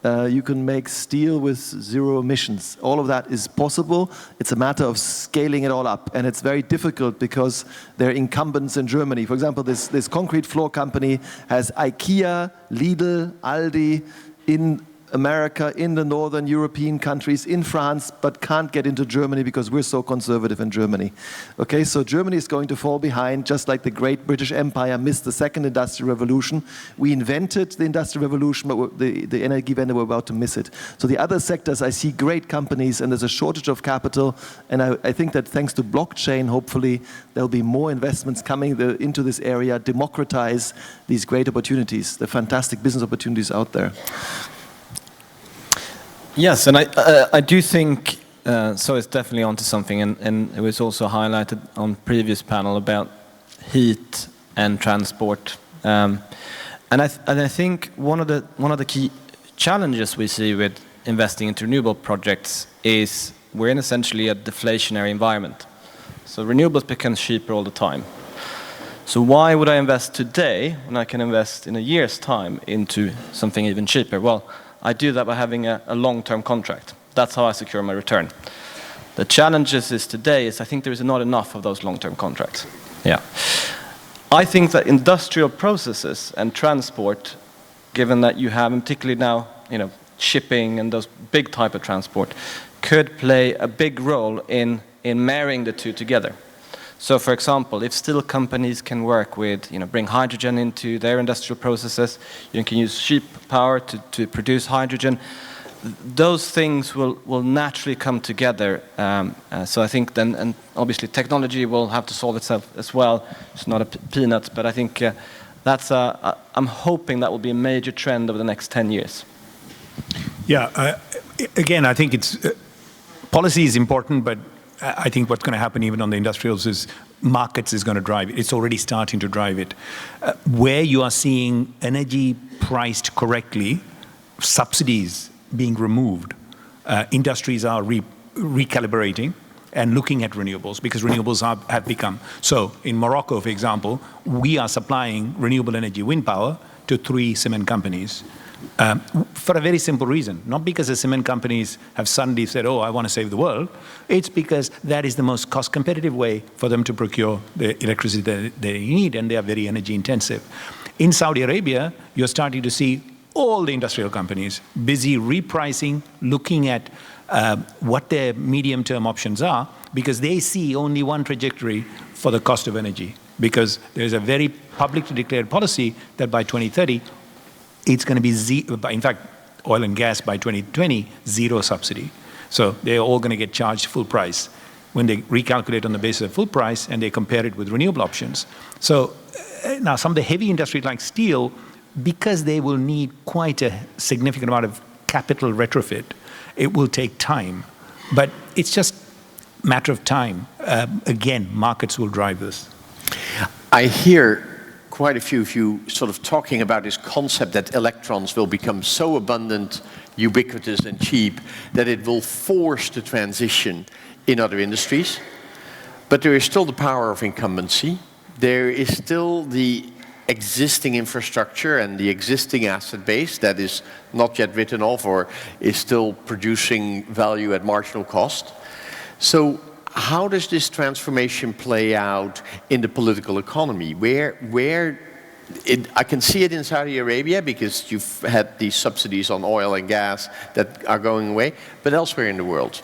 [SPEAKER 6] You can make steel with 0 emissions. All of that is possible. It's a matter of scaling it all up. And it's very difficult because there are incumbents in Germany. For example, this concrete floor company has IKEA, Lidl, Aldi in America, in the northern European countries, in France, but can't get into Germany because we're so conservative in Germany. Okay, so Germany is going to fall behind, just like the great British Empire missed the second industrial revolution. We invented the industrial revolution, but the Energiewende were about to miss it. So the other sectors, I see great companies, and there's a shortage of capital, and I think that thanks to blockchain, hopefully, there'll be more investments coming into this area, democratize these great opportunities, the fantastic business opportunities out there.
[SPEAKER 2] Yes, and I do think so. It's definitely onto something, and it was also highlighted on previous panel about heat and transport. And I think one of the key challenges we see with investing into renewable projects is we're in essentially a deflationary environment. So renewables become cheaper all the time. So why would I invest today when I can invest in a year's time into something even cheaper? Well, I do that by having a long-term contract. That's how I secure my return. The challenge is today is I think there is not enough of those long-term contracts. Yeah. I think that industrial processes and transport, given that you have, and particularly now, shipping and those big type of transport, could play a big role in marrying the two together. So, for example, if steel companies can work with, bring hydrogen into their industrial processes, you can use cheap power to produce hydrogen, those things will naturally come together. So I think then, and obviously technology will have to solve itself as well. It's not a peanut, but I think I'm hoping that will be a major trend over the next 10 years.
[SPEAKER 3] Yeah, again, I think policy is important, but I think what's going to happen even on the industrials is markets is going to drive it. It's already starting to drive it. Where you are seeing energy priced correctly, subsidies being removed, industries are recalibrating and looking at renewables because renewables have become. So in Morocco, for example, we are supplying renewable energy wind power to 3 cement companies. For a very simple reason, not because the cement companies have suddenly said, oh, I want to save the world. It's because that is the most cost competitive way for them to procure the electricity that they need, and they are very energy intensive. In Saudi Arabia, you're starting to see all the industrial companies busy repricing, looking at what their medium-term options are, because they see only one trajectory for the cost of energy. Because there's a very publicly declared policy that by 2030, it's going to be in fact, oil and gas by 2020, 0 subsidy. So they're all going to get charged full price when they recalculate on the basis of full price and they compare it with renewable options. So now some of the heavy industry like steel, because they will need quite a significant amount of capital retrofit, it will take time. But it's just a matter of time. Again, markets will drive this.
[SPEAKER 1] I hear quite a few of you sort of talking about this concept that electrons will become so abundant, ubiquitous and cheap that it will force the transition in other industries. But there is still the power of incumbency. There is still the existing infrastructure and the existing asset base that is not yet written off or is still producing value at marginal cost. So how does this transformation play out in the political economy? I can see it in Saudi Arabia because you've had these subsidies on oil and gas that are going away, but elsewhere in the world.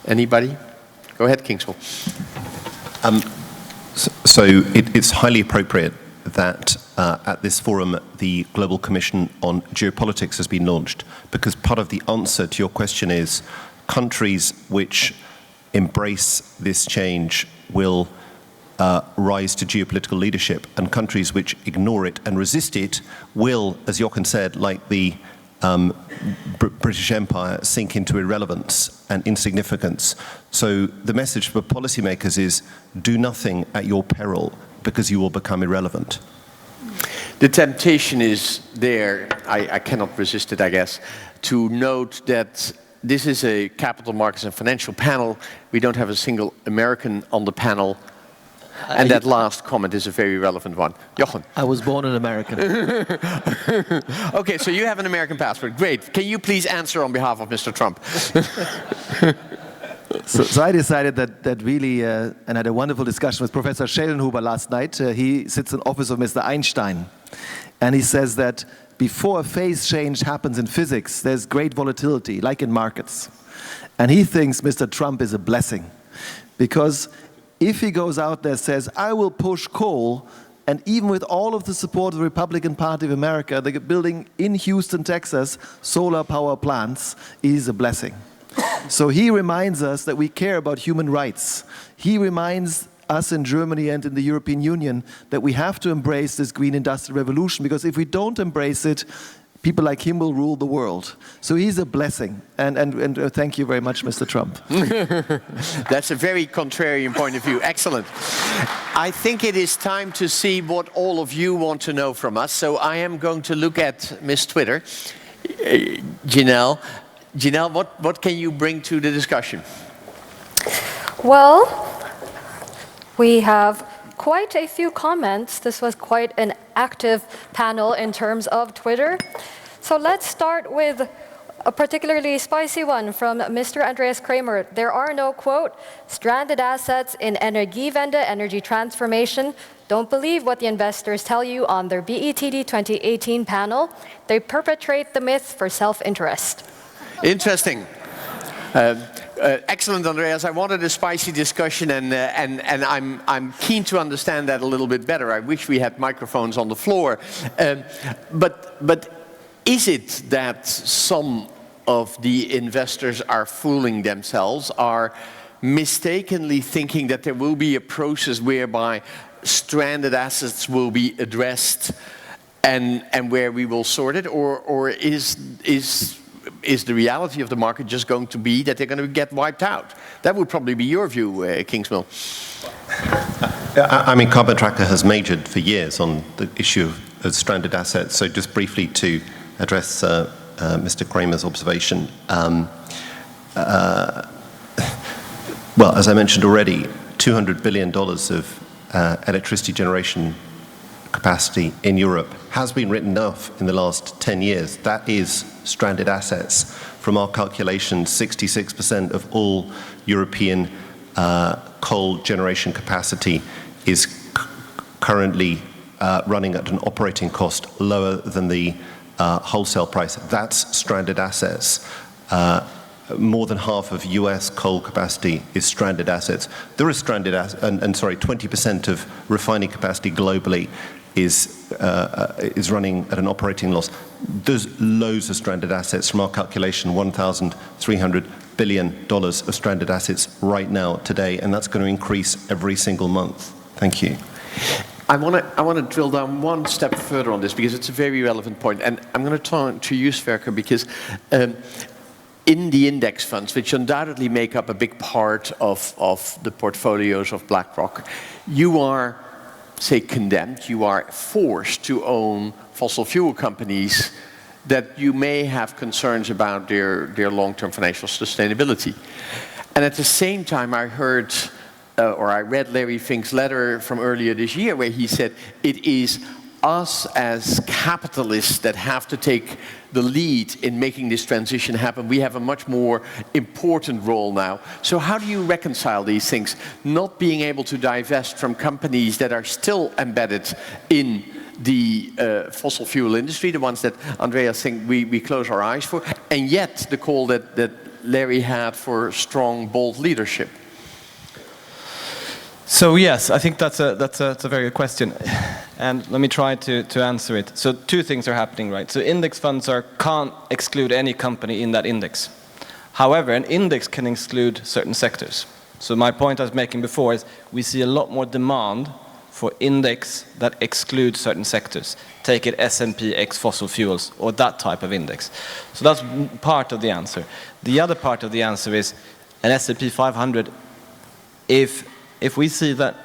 [SPEAKER 1] Anybody? Go ahead, Kingsmill.
[SPEAKER 7] It's highly appropriate that at this forum the Global Commission on Geopolitics has been launched, because part of the answer to your question is countries which embrace this change will rise to geopolitical leadership, and countries which ignore it and resist it will, as Jochen said, like the British Empire, sink into irrelevance and insignificance. So the message for policymakers is do nothing at your peril, because you will become irrelevant.
[SPEAKER 1] The temptation is there, I cannot resist it, I guess, to note that this is a capital markets and financial panel. We don't have a single American on the panel. And that last comment is a very relevant one. Jochen.
[SPEAKER 6] I was born an American.
[SPEAKER 1] Okay, so you have an American passport. Great. Can you please answer on behalf of Mr. Trump?
[SPEAKER 6] So I decided that really, and had a wonderful discussion with Professor Schellenhuber last night. He sits in the office of Mr. Einstein. And he says that before a phase change happens in physics, there's great volatility, like in markets. And he thinks Mr. Trump is a blessing. Because if he goes out there and says, I will push coal, and even with all of the support of the Republican Party of America, they're building in Houston, Texas, solar power plants, is a blessing. So he reminds us that we care about human rights. He reminds us in Germany and in the European Union that we have to embrace this green industrial revolution, because if we don't embrace it, people like him will rule the world. So he's a blessing. And thank you very much, Mr. Trump.
[SPEAKER 1] That's a very contrarian point of view. Excellent. I think it is time to see what all of you want to know from us. So I am going to look at Miss Twitter. Janelle, what can you bring to the discussion?
[SPEAKER 8] Well, we have quite a few comments. This was quite an active panel in terms of Twitter. So let's start with a particularly spicy one from Mr. Andreas Kramer. There are no, quote, stranded assets in Energiewende, energy transformation. Don't believe what the investors tell you on their BETD 2018 panel. They perpetrate the myth for self-interest.
[SPEAKER 1] Interesting. Excellent, Andreas. I wanted a spicy discussion, and I'm keen to understand that a little bit better. I wish we had microphones on the floor. But is it that some of the investors are fooling themselves, are mistakenly thinking that there will be a process whereby stranded assets will be addressed and where we will sort it, or is the reality of the market just going to be that they're going to get wiped out? That would probably be your view, Kingsmill.
[SPEAKER 7] I mean, Carbon Tracker has majored for years on the issue of stranded assets. So just briefly to address Mr. Kramer's observation. Well, as I mentioned already, $200 billion of electricity generation capacity in Europe has been written off in the last 10 years. That is stranded assets. From our calculations, 66% of all European coal generation capacity is currently running at an operating cost lower than the wholesale price. That's stranded assets. More than half of US coal capacity is stranded assets. There is stranded assets, and sorry, 20% of refining capacity globally is running at an operating loss. There's loads of stranded assets. From our calculation, $1,300 billion of stranded assets right now, today, and that's going to increase every single month. Thank you.
[SPEAKER 1] I want to drill down one step further on this, because it's a very relevant point, and I'm going to turn to you, Sverker, because in the index funds, which undoubtedly make up a big part of the portfolios of BlackRock, you are say, condemned. You are forced to own fossil fuel companies that you may have concerns about their long-term financial sustainability. And at the same time, I heard, or I read Larry Fink's letter from earlier this year, where he said it is us as capitalists that have to take the lead in making this transition happen. We have a much more important role now. So how do you reconcile these things? Not being able to divest from companies that are still embedded in the fossil fuel industry, the ones that Andreas think we close our eyes for, and yet the call that Larry had for strong, bold leadership.
[SPEAKER 2] So yes, I think that's a very good question, and let me try to answer it. So two things are happening, right? So index funds can't exclude any company in that index. However, an index can exclude certain sectors. So my point I was making before is we see a lot more demand for index that excludes certain sectors. Take it S&P X fossil fuels or that type of index. So that's part of the answer. The other part of the answer is an S&P 500. If we see that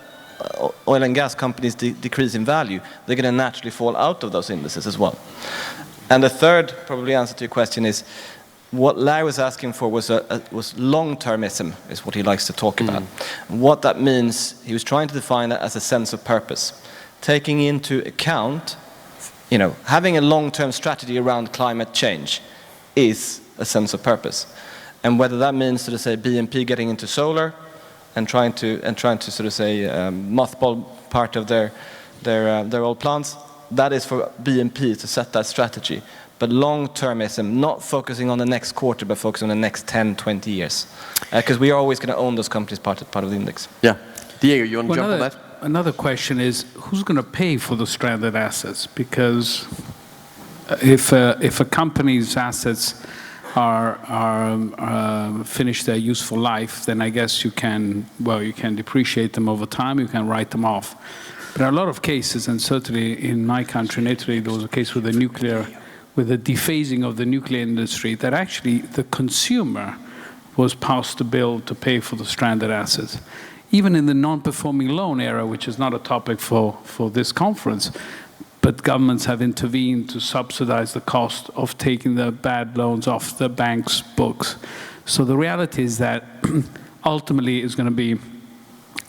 [SPEAKER 2] oil and gas companies decrease in value, they're going to naturally fall out of those indices as well. And the third probably answer to your question is what Larry was asking for was long-termism, is what he likes to talk about. And what that means, he was trying to define that as a sense of purpose, taking into account, having a long-term strategy around climate change is a sense of purpose. And whether that means, sort of say, BNP getting into solar, and trying to sort of say mothball part of their old plants, that is for BNP to set that strategy. But long-termism, not focusing on the next quarter, but focusing on the next 10, 20 years. Because we are always going to own those companies part of the index.
[SPEAKER 1] Yeah. Diego, you want to jump on that?
[SPEAKER 5] Another question is, who's going to pay for the stranded assets? Because if a company's assets finish their useful life, then I guess you can depreciate them over time, you can write them off. But there are a lot of cases, and certainly in my country, in Italy, there was a case with the dephasing of the nuclear industry, that actually the consumer was passed the bill to pay for the stranded assets. Even in the non-performing loan era, which is not a topic for this conference, but governments have intervened to subsidize the cost of taking the bad loans off the bank's books. So the reality is that ultimately it's going to be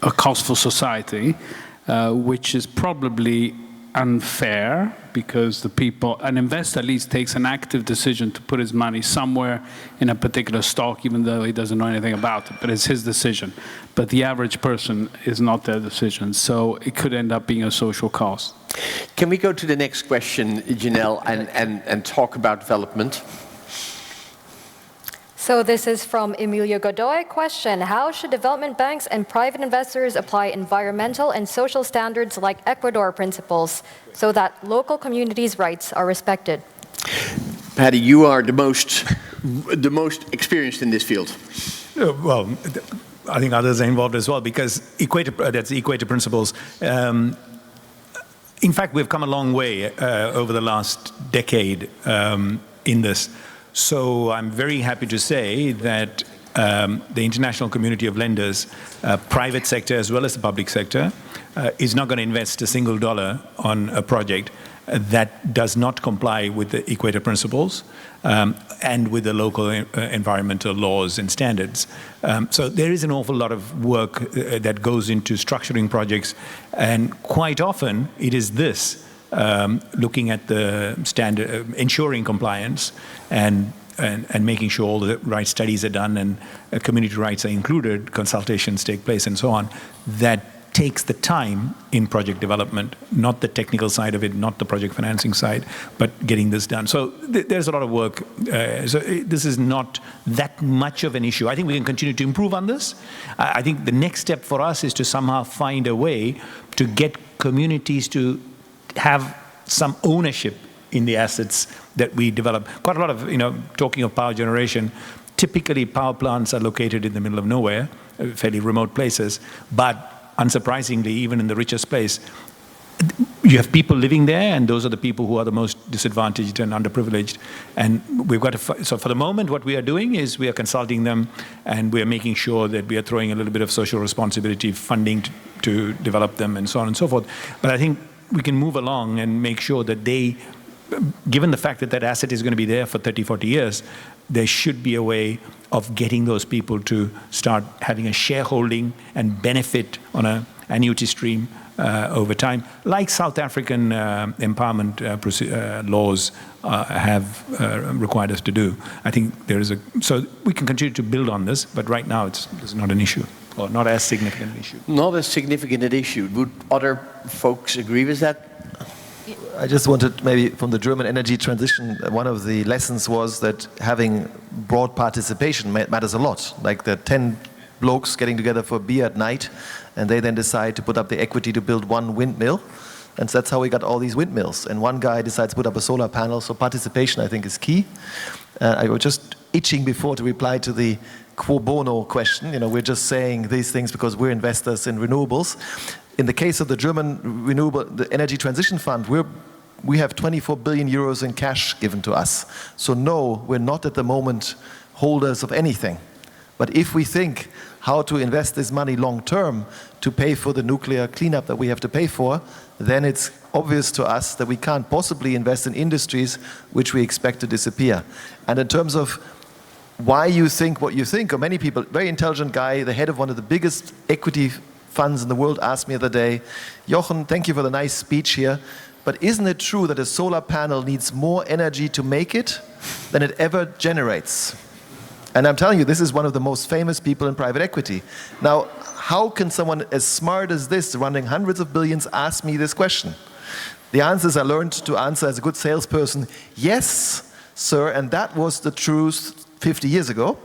[SPEAKER 5] a cost for society, which is probably unfair, because an investor at least takes an active decision to put his money somewhere in a particular stock, even though he doesn't know anything about it, but it's his decision. But the average person is not their decision, so it could end up being a social cost.
[SPEAKER 1] Can we go to the next question, Janelle, and talk about development?
[SPEAKER 8] So this is from Emilio Godoy. Question: how should development banks and private investors apply environmental and social standards like Ecuador principles so that local communities' rights are respected?
[SPEAKER 1] Paddy, you are the most experienced in this field.
[SPEAKER 3] Well, I think others are involved as well, because that's Equator principles. In fact, we've come a long way over the last decade in this. So I'm very happy to say that the international community of lenders, private sector as well as the public sector, is not going to invest a single dollar on a project that does not comply with the Equator principles and with the local environmental laws and standards. So there is an awful lot of work that goes into structuring projects, and quite often it is this, looking at the standard, ensuring compliance and making sure all the right studies are done and community rights are included, consultations take place and so on, that takes the time in project development, not the technical side of it, not the project financing side, but getting this done. So there's a lot of work. So this is not that much of an issue. I think we can continue to improve on this. I think the next step for us is to somehow find a way to get communities to have some ownership in the assets that we develop. Quite a lot of, talking of power generation, typically power plants are located in the middle of nowhere, fairly remote places, but unsurprisingly, even in the richest place, you have people living there, and those are the people who are the most disadvantaged and underprivileged. And we've got to, so for the moment, what we are doing is we are consulting them, and we are making sure that we are throwing a little bit of social responsibility funding to develop them and so on and so forth. But I think we can move along and make sure that they, given the fact that that asset is going to be there for 30, 40 years, there should be a way of getting those people to start having a shareholding and benefit on an annuity stream over time, like South African empowerment laws have required us to do. I think there is so we can continue to build on this, but right now it's not an issue, or not as significant an issue.
[SPEAKER 1] Not as significant an issue. Would other folks agree with that?
[SPEAKER 6] I just wanted, maybe from the German energy transition, one of the lessons was that having broad participation matters a lot. Like the 10 blokes getting together for a beer at night, and they then decide to put up the equity to build one windmill. And so that's how we got all these windmills. And one guy decides to put up a solar panel, so participation, I think, is key. I was just itching before to reply to the quo bono question. You know, we're just saying these things because we're investors in renewables. In the case of the German the Energy Transition Fund, we have 24 billion euros in cash given to us. So no, we're not at the moment holders of anything. But if we think how to invest this money long term to pay for the nuclear cleanup that we have to pay for, then it's obvious to us that we can't possibly invest in industries which we expect to disappear. And in terms of why you think what you think, or many people, very intelligent guy, the head of one of the biggest equity funds in the world, asked me the other day, Jochen, thank you for the nice speech here, but isn't it true that a solar panel needs more energy to make it than it ever generates? And I'm telling you, this is one of the most famous people in private equity. Now, how can someone as smart as this, running hundreds of billions, ask me this question? The answers I learned to answer as a good salesperson, yes, sir, and that was the truth 50 years ago.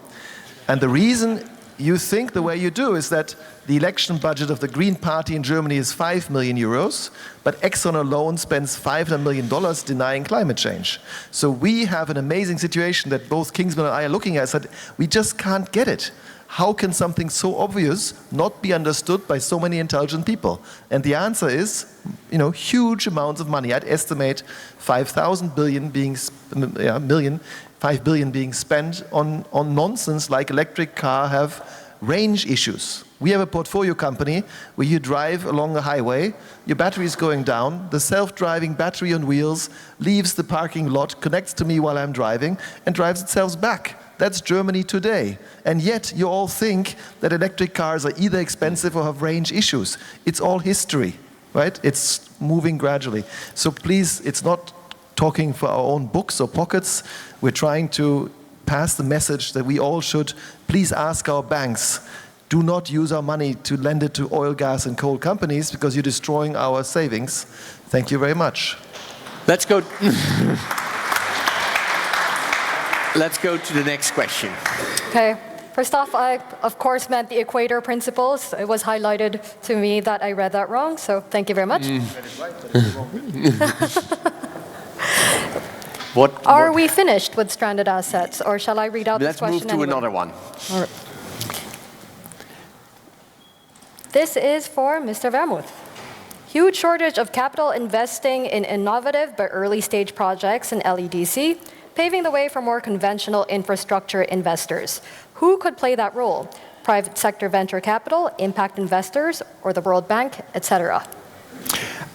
[SPEAKER 6] And the reason you think the way you do is that the election budget of the Green Party in Germany is 5 million euros, but Exxon alone spends $500 million denying climate change. So we have an amazing situation that both Kingsmill and I are looking at, that we just can't get it. How can something so obvious not be understood by so many intelligent people? And the answer is, you know, huge amounts of money. I'd estimate 5 billion being spent on nonsense like electric car have range issues. We have a portfolio company where you drive along a highway, your battery is going down, the self-driving battery on wheels leaves the parking lot, connects to me while I'm driving, and drives itself back. That's Germany today. And yet you all think that electric cars are either expensive or have range issues. It's all history, right? It's moving gradually. So please, it's not talking for our own books or pockets. We're trying to pass the message that we all should please ask our banks, do not use our money to lend it to oil, gas, and coal companies because you're destroying our savings. Thank you very much.
[SPEAKER 1] Let's go. Let's go to the next question.
[SPEAKER 8] Okay. First off, I, of course, meant the equator principles. It was highlighted to me that I read that wrong, so thank you very much. Are we finished with stranded assets, or shall I read out this question?
[SPEAKER 1] Let's move to another one.
[SPEAKER 8] All right. This is for Mr. Wermuth. Huge shortage of capital investing in innovative but early-stage projects in LEDC, paving the way for more conventional infrastructure investors. Who could play that role? Private sector venture capital, impact investors, or the World Bank, etc.?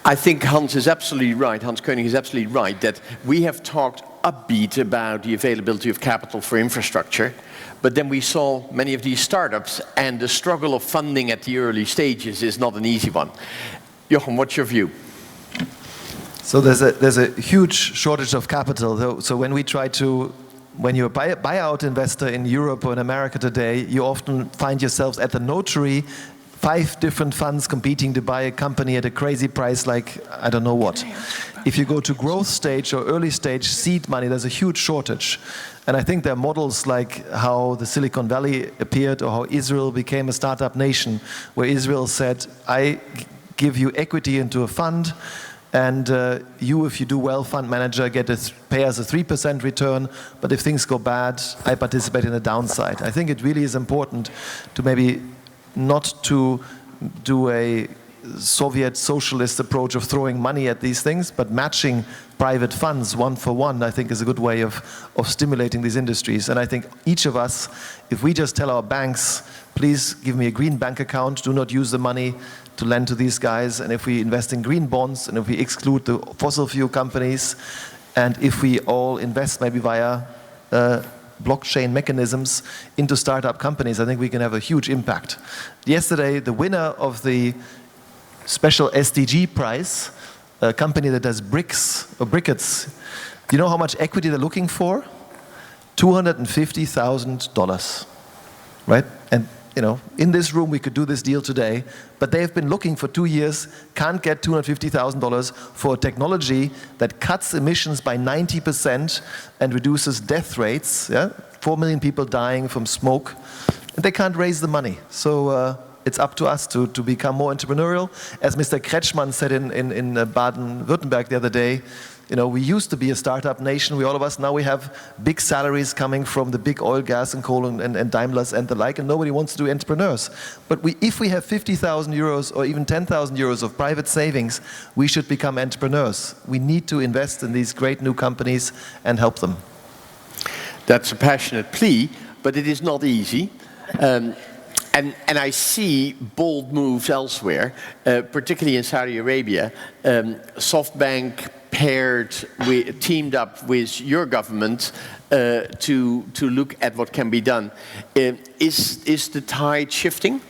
[SPEAKER 1] I think Hans is absolutely right, Hans Koenig is absolutely right, that we have talked upbeat about the availability of capital for infrastructure, but then we saw many of these startups, and the struggle of funding at the early stages is not an easy one. Jochen, what's your view?
[SPEAKER 6] So there's a huge shortage of capital, though. So when you're a buyout investor in Europe or in America today, you often find yourselves at the notary, 5 different funds competing to buy a company at a crazy price like I don't know what. If you go to growth stage or early stage seed money, there's a huge shortage. And I think there are models like how the Silicon Valley appeared or how Israel became a startup nation, where Israel said, I give you equity into a fund, and you, if you do well, fund manager, pay us a 3% return, but if things go bad, I participate in the downside. I think it really is important to maybe not to do a Soviet socialist approach of throwing money at these things, but matching private funds one for one, I think is a good way of stimulating these industries. And I think each of us, if we just tell our banks, please give me a green bank account. Do not use the money to lend to these guys. And if we invest in green bonds, and if we exclude the fossil fuel companies, and if we all invest maybe via blockchain mechanisms into startup companies, I think we can have a huge impact. Yesterday, the winner of the special SDG prize, a company that does bricks or briquettes, do you know how much equity they're looking for? $250,000, right? And you know, in this room we could do this deal today, but they've been looking for 2 years, can't get $250,000 for a technology that cuts emissions by 90% and reduces death rates. Yeah? 4 million people dying from smoke, and they can't raise the money. So it's up to us to become more entrepreneurial. As Mr. Kretschmann said in Baden-Württemberg the other day, you know, we used to be a startup nation, we all of us, now we have big salaries coming from the big oil, gas and coal and Daimlers and the like, and nobody wants to do entrepreneurs. But if we have 50,000 euros or even 10,000 euros of private savings, we should become entrepreneurs. We need to invest in these great new companies and help them.
[SPEAKER 1] That's a passionate plea, but it is not easy. And I see bold moves elsewhere, particularly in Saudi Arabia. SoftBank teamed up with your government to look at what can be done. Is the tide shifting?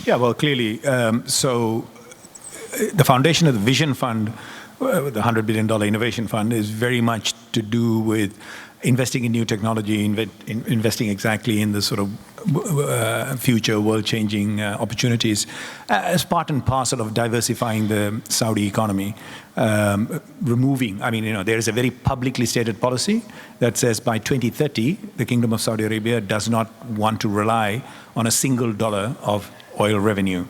[SPEAKER 3] Yeah, well, clearly. So the foundation of the Vision Fund, the $100 billion innovation fund, is very much to do with investing in new technology, investing exactly in the sort of future world-changing opportunities as part and parcel of diversifying the Saudi economy. Removing, I mean, you know, there is a very publicly stated policy that says by 2030, the Kingdom of Saudi Arabia does not want to rely on a single dollar of oil revenue.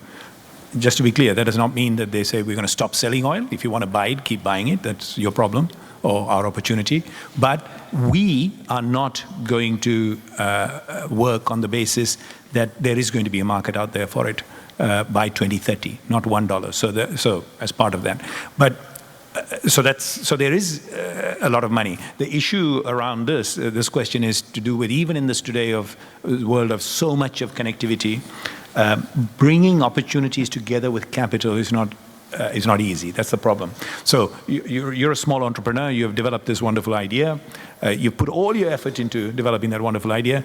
[SPEAKER 3] Just to be clear, that does not mean that they say we're going to stop selling oil. If you want to buy it, keep buying it. That's your problem or our opportunity. But we are not going to work on the basis that there is going to be a market out there for it by 2030, not $1. So as part of that. But so there is a lot of money. The issue around this question is to do with, even in this today of world of so much of connectivity, bringing opportunities together with capital is not easy. That's the problem. So you're a small entrepreneur. You have developed this wonderful idea. You put all your effort into developing that wonderful idea.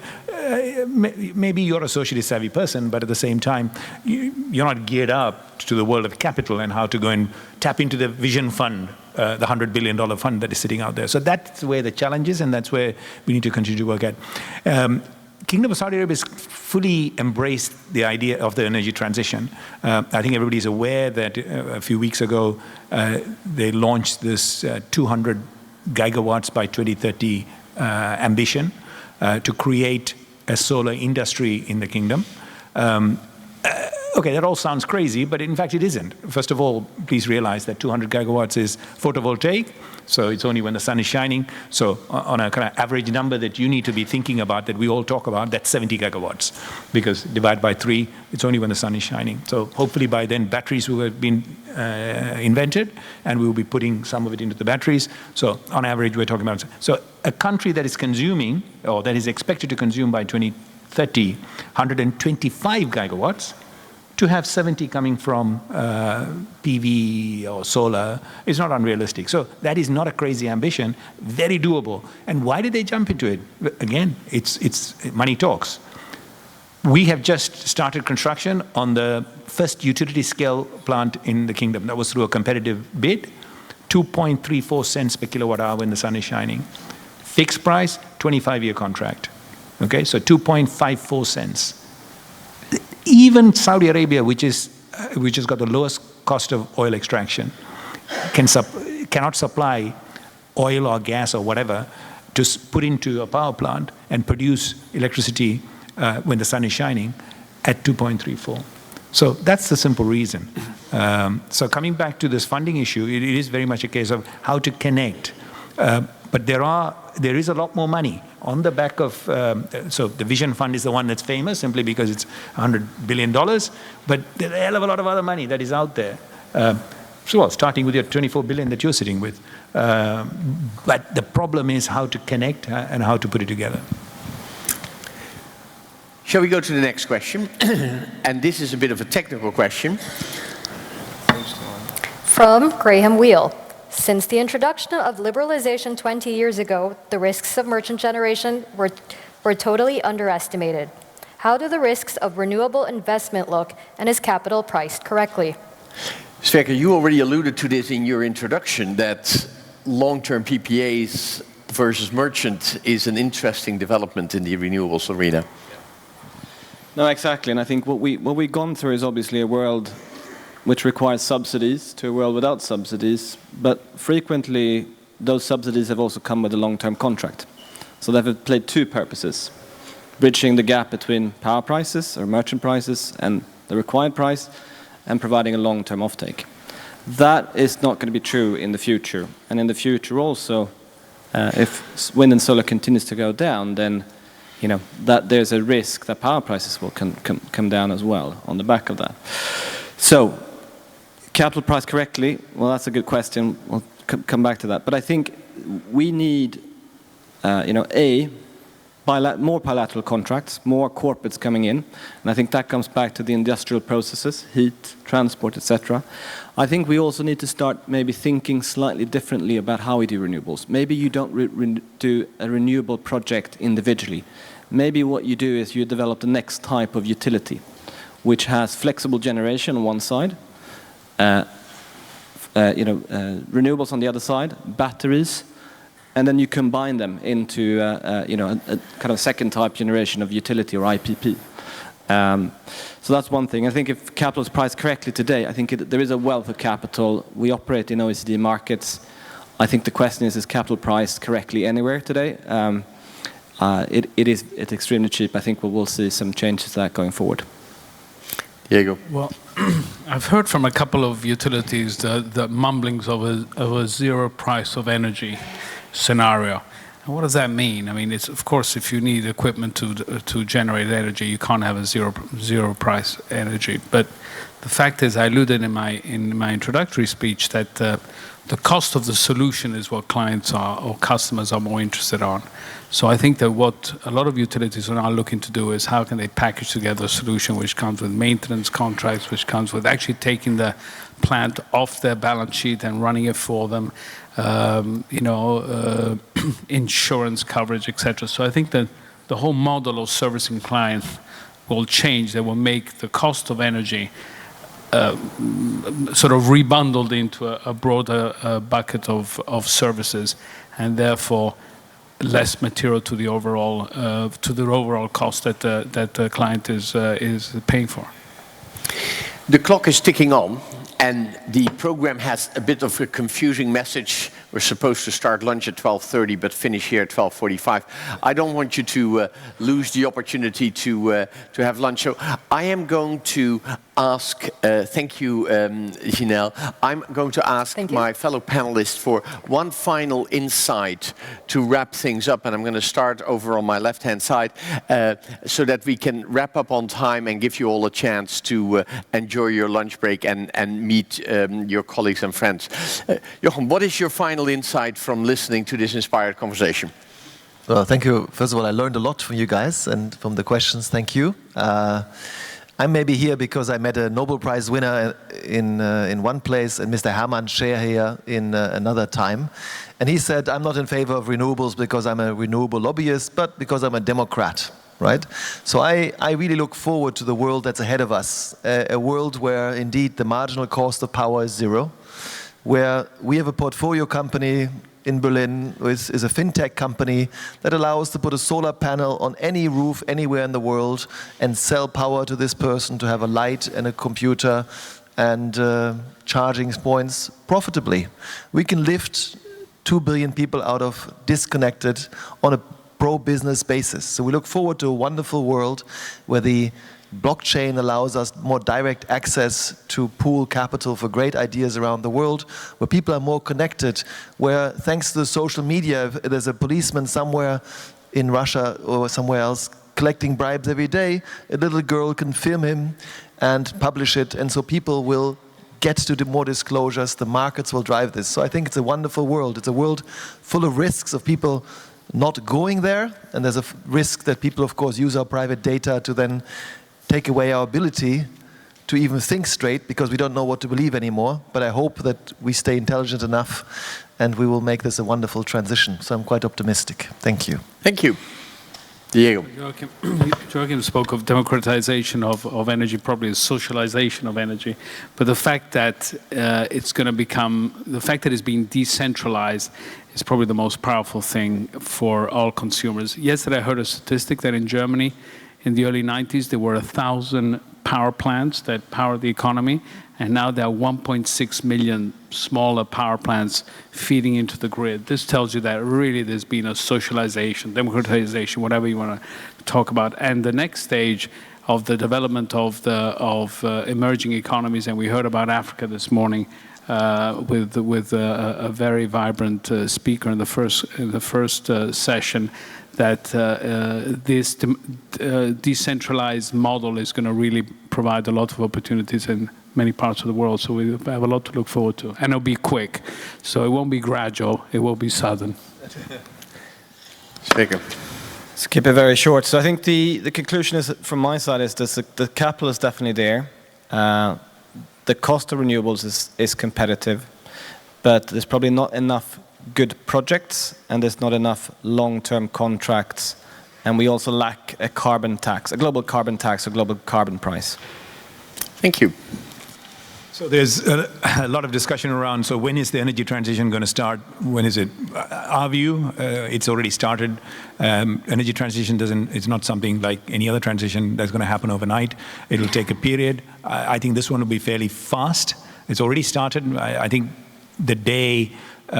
[SPEAKER 3] Maybe you're a socially savvy person, but at the same time, you're not geared up to the world of capital and how to go and tap into the Vision Fund, the $100 billion fund that is sitting out there. So that's where the challenge is, and that's where we need to continue to work at. Kingdom of Saudi Arabia has fully embraced the idea of the energy transition. I think everybody's aware that a few weeks ago, they launched this 200 gigawatts by 2030 ambition to create a solar industry in the kingdom. Okay, that all sounds crazy, but in fact it isn't. First of all, please realize that 200 gigawatts is photovoltaic, so it's only when the sun is shining. So on a kind of average number that you need to be thinking about, that we all talk about, that's 70 gigawatts. Because divide by 3, it's only when the sun is shining. So hopefully by then batteries will have been invented, and we will be putting some of it into the batteries. So on average, we're talking about, so a country that is consuming, or that is expected to consume by 2030, 125 gigawatts, to have 70 coming from PV or solar is not unrealistic. So that is not a crazy ambition, very doable. And why did they jump into it? Again, it's money talks. We have just started construction on the first utility scale plant in the kingdom. That was through a competitive bid, 2.34 cents per kilowatt hour when the sun is shining. Fixed price, 25-year contract. Okay, so 2.54 cents. Even Saudi Arabia, which has got the lowest cost of oil extraction, cannot supply oil or gas or whatever to put into a power plant and produce electricity when the sun is shining at 2.34. So that's the simple reason. So coming back to this funding issue, it is very much a case of how to connect. But there is a lot more money on the back of, so the Vision Fund is the one that's famous simply because it's $100 billion, but there's a hell of a lot of other money that is out there. So starting with your 24 billion that you're sitting with. But the problem is how to connect and how to put it together.
[SPEAKER 1] Shall we go to the next question? And this is a bit of a technical question.
[SPEAKER 8] From Graham Wheel. Since the introduction of liberalization 20 years ago, the risks of merchant generation were totally underestimated. How do the risks of renewable investment look, and is capital priced correctly?
[SPEAKER 1] Sverker, you already alluded to this in your introduction, that long-term PPAs versus merchant is an interesting development in the renewables arena.
[SPEAKER 2] No, exactly. And I think what we've gone through is obviously a world which requires subsidies to a world without subsidies, but frequently those subsidies have also come with a long-term contract. So they've played two purposes: bridging the gap between power prices or merchant prices and the required price, and providing a long-term offtake. That is not going to be true in the future. And in the future also, if wind and solar continues to go down, then that there's a risk that power prices will come down as well on the back of that. So, capital price correctly, well, that's a good question. We'll come back to that. But I think we need, more bilateral contracts, more corporates coming in. And I think that comes back to the industrial processes, heat, transport, etc. I think we also need to start maybe thinking slightly differently about how we do renewables. Maybe you don't do a renewable project individually. Maybe what you do is you develop the next type of utility, which has flexible generation on one side, renewables on the other side, batteries, and then you combine them into a kind of second type generation of utility, or IPP. So that's one thing. I think if capital is priced correctly today, I think there is a wealth of capital. We operate in OECD markets. I think the question is capital priced correctly anywhere today? It's extremely cheap. I think we will see some changes to that going forward.
[SPEAKER 1] Diego.
[SPEAKER 5] Well, I've heard from a couple of utilities the mumblings of a zero price of energy scenario. And what does that mean? I mean, it's, of course, if you need equipment to generate energy, you can't have a zero price energy. But the fact is, I alluded in my introductory speech that the cost of the solution is what clients or customers are more interested on. So I think that what a lot of utilities are now looking to do is how can they package together a solution which comes with maintenance contracts, which comes with actually taking the plant off their balance sheet and running it for them, insurance coverage, etc. So I think that the whole model of servicing clients will change. They will make the cost of energy sort of rebundled into a broader bucket of services, and therefore less material to the overall cost that the client is paying for.
[SPEAKER 1] The clock is ticking on, and the program has a bit of a confusing message. We're supposed to start lunch at 12:30, but finish here at 12:45. I don't want you to lose the opportunity to have lunch. So I am going to ask, thank you, Janelle. I'm going to ask my fellow panelists for one final insight to wrap things up, and I'm going to start over on my left-hand side so that we can wrap up on time and give you all a chance to enjoy your lunch break and meet your colleagues and friends. Jochen, what is your final insight from listening to this inspired conversation?
[SPEAKER 6] Well, thank you. First of all, I learned a lot from you guys and from the questions. Thank you. I'm maybe here because I met a Nobel Prize winner in one place and Mr. Hermann Scher here in another time. And he said, I'm not in favor of renewables because I'm a renewable lobbyist, but because I'm a Democrat. Right? So I really look forward to the world that's ahead of us, a world where indeed the marginal cost of power is zero, where we have a portfolio company in Berlin, which is a fintech company that allows to put a solar panel on any roof anywhere in the world and sell power to this person to have a light and a computer and charging points profitably. We can lift 2 billion people out of disconnected on a pro-business basis. So we look forward to a wonderful world where the blockchain allows us more direct access to pool capital for great ideas around the world, where people are more connected, where thanks to the social media, if there's a policeman somewhere in Russia or somewhere else collecting bribes every day, a little girl can film him and publish it, and so people will get to do more disclosures, the markets will drive this. So I think it's a wonderful world. It's a world full of risks, of people not going there, and there's a risk that people, of course, use our private data to then take away our ability to even think straight, because we don't know what to believe anymore. But I hope that we stay intelligent enough and we will make this a wonderful transition. So I'm quite optimistic. Thank you.
[SPEAKER 1] Thank you. Diego.
[SPEAKER 5] Joachim spoke of democratization of energy, probably a socialization of energy. But the fact that it's being decentralized is probably the most powerful thing for all consumers. Yesterday I heard a statistic that in Germany, in the early 90s, there were 1,000 power plants that powered the economy, and now there are 1.6 million smaller power plants feeding into the grid. This tells you that really there's been a socialization, democratization, whatever you want to talk about. And the next stage of the development of emerging economies, and we heard about Africa this morning with a very vibrant speaker in the first session, that this decentralized model is going to really provide a lot of opportunities in many parts of the world. So we have a lot to look forward to. And it'll be quick. So it won't be gradual, it will be sudden.
[SPEAKER 1] Sverker.
[SPEAKER 2] Let's keep it very short. So I think the conclusion is, from my side, is this: the capital is definitely there. The cost of renewables is competitive, but there's probably not enough good projects, and there's not enough long-term contracts, and we also lack a carbon tax, a global carbon tax, a global carbon price.
[SPEAKER 1] Thank you.
[SPEAKER 3] So there's a lot of discussion around, so when is the energy transition going to start? When is it? Our view, it's already started. Energy transition it's not something like any other transition that's going to happen overnight. It'll take a period. I think this one will be fairly fast. It's already started. I think the day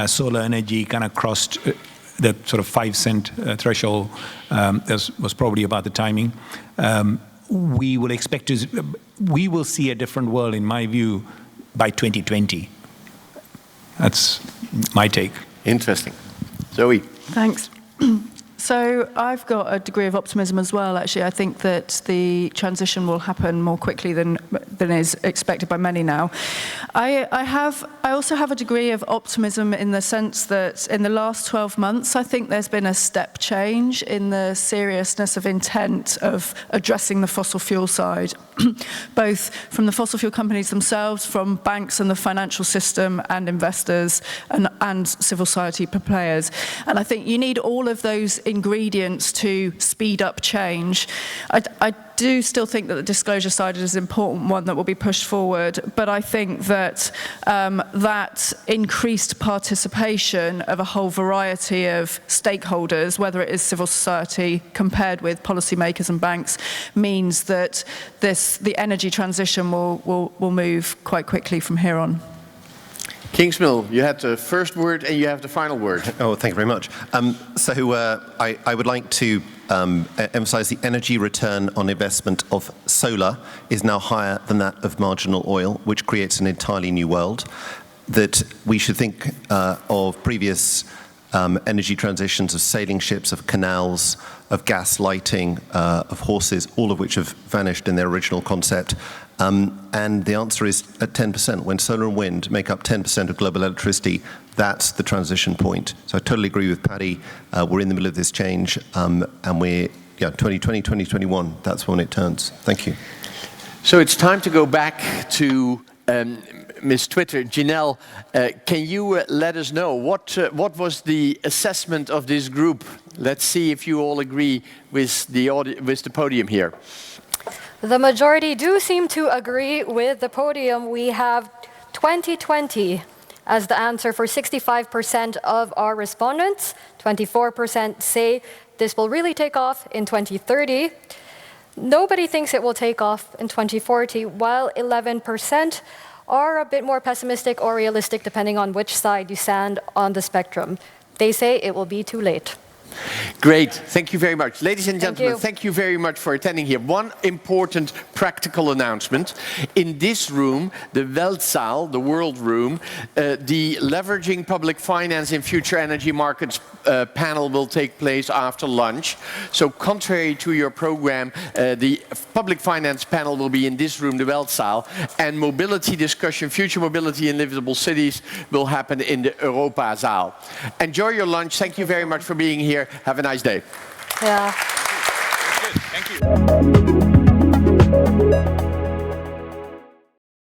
[SPEAKER 3] solar energy kind of crossed the sort of 5-cent threshold was probably about the timing. We will see a different world, in my view, by 2020. That's my take.
[SPEAKER 1] Interesting. Zoe.
[SPEAKER 4] Thanks. So I've got a degree of optimism as well, actually. I think that the transition will happen more quickly than is expected by many now. I also have a degree of optimism in the sense that in the last 12 months, I think there's been a step change in the seriousness of intent of addressing the fossil fuel side, both from the fossil fuel companies themselves, from banks and the financial system and investors and civil society players. And I think you need all of those ingredients to speed up change. I do still think that the disclosure side is an important one that will be pushed forward, but I think that that increased participation of a whole variety of stakeholders, whether it is civil society compared with policymakers and banks, means that the energy transition will move quite quickly from here on.
[SPEAKER 1] Kingsmill, you had the first word and you have the final word.
[SPEAKER 7] Oh, thank you very much. I would like to emphasize the energy return on investment of solar is now higher than that of marginal oil, which creates an entirely new world. That we should think of previous energy transitions of sailing ships, of canals, of gas lighting, of horses, all of which have vanished in their original concept. And the answer is at 10%. When solar and wind make up 10% of global electricity, that's the transition point. So I totally agree with Paddy. We're in the middle of this change, and 2020, 2021, that's when it turns. Thank you.
[SPEAKER 1] So it's time to go back to Ms. Twitter. Janelle, can you let us know what was the assessment of this group? Let's see if you all agree with the podium here.
[SPEAKER 8] The majority do seem to agree with the podium. We have 2020 as the answer for 65% of our respondents. 24% say this will really take off in 2030. Nobody thinks it will take off in 2040, while 11% are a bit more pessimistic or realistic, depending on which side you stand on the spectrum. They say it will be too late.
[SPEAKER 1] Great, thank you very much. Ladies and gentlemen, thank you very much for attending here. One important practical announcement. In this room, the Weltsaal, the World Room, the Leveraging Public Finance in Future Energy Markets panel will take place after lunch. So contrary to your program, the public finance panel will be in this room, the Weltsaal, and mobility discussion, future mobility in livable cities, will happen in the Europazaal. Enjoy your lunch. Thank you very much for being here. Have a nice day.
[SPEAKER 8] Yeah.
[SPEAKER 2] Thank you.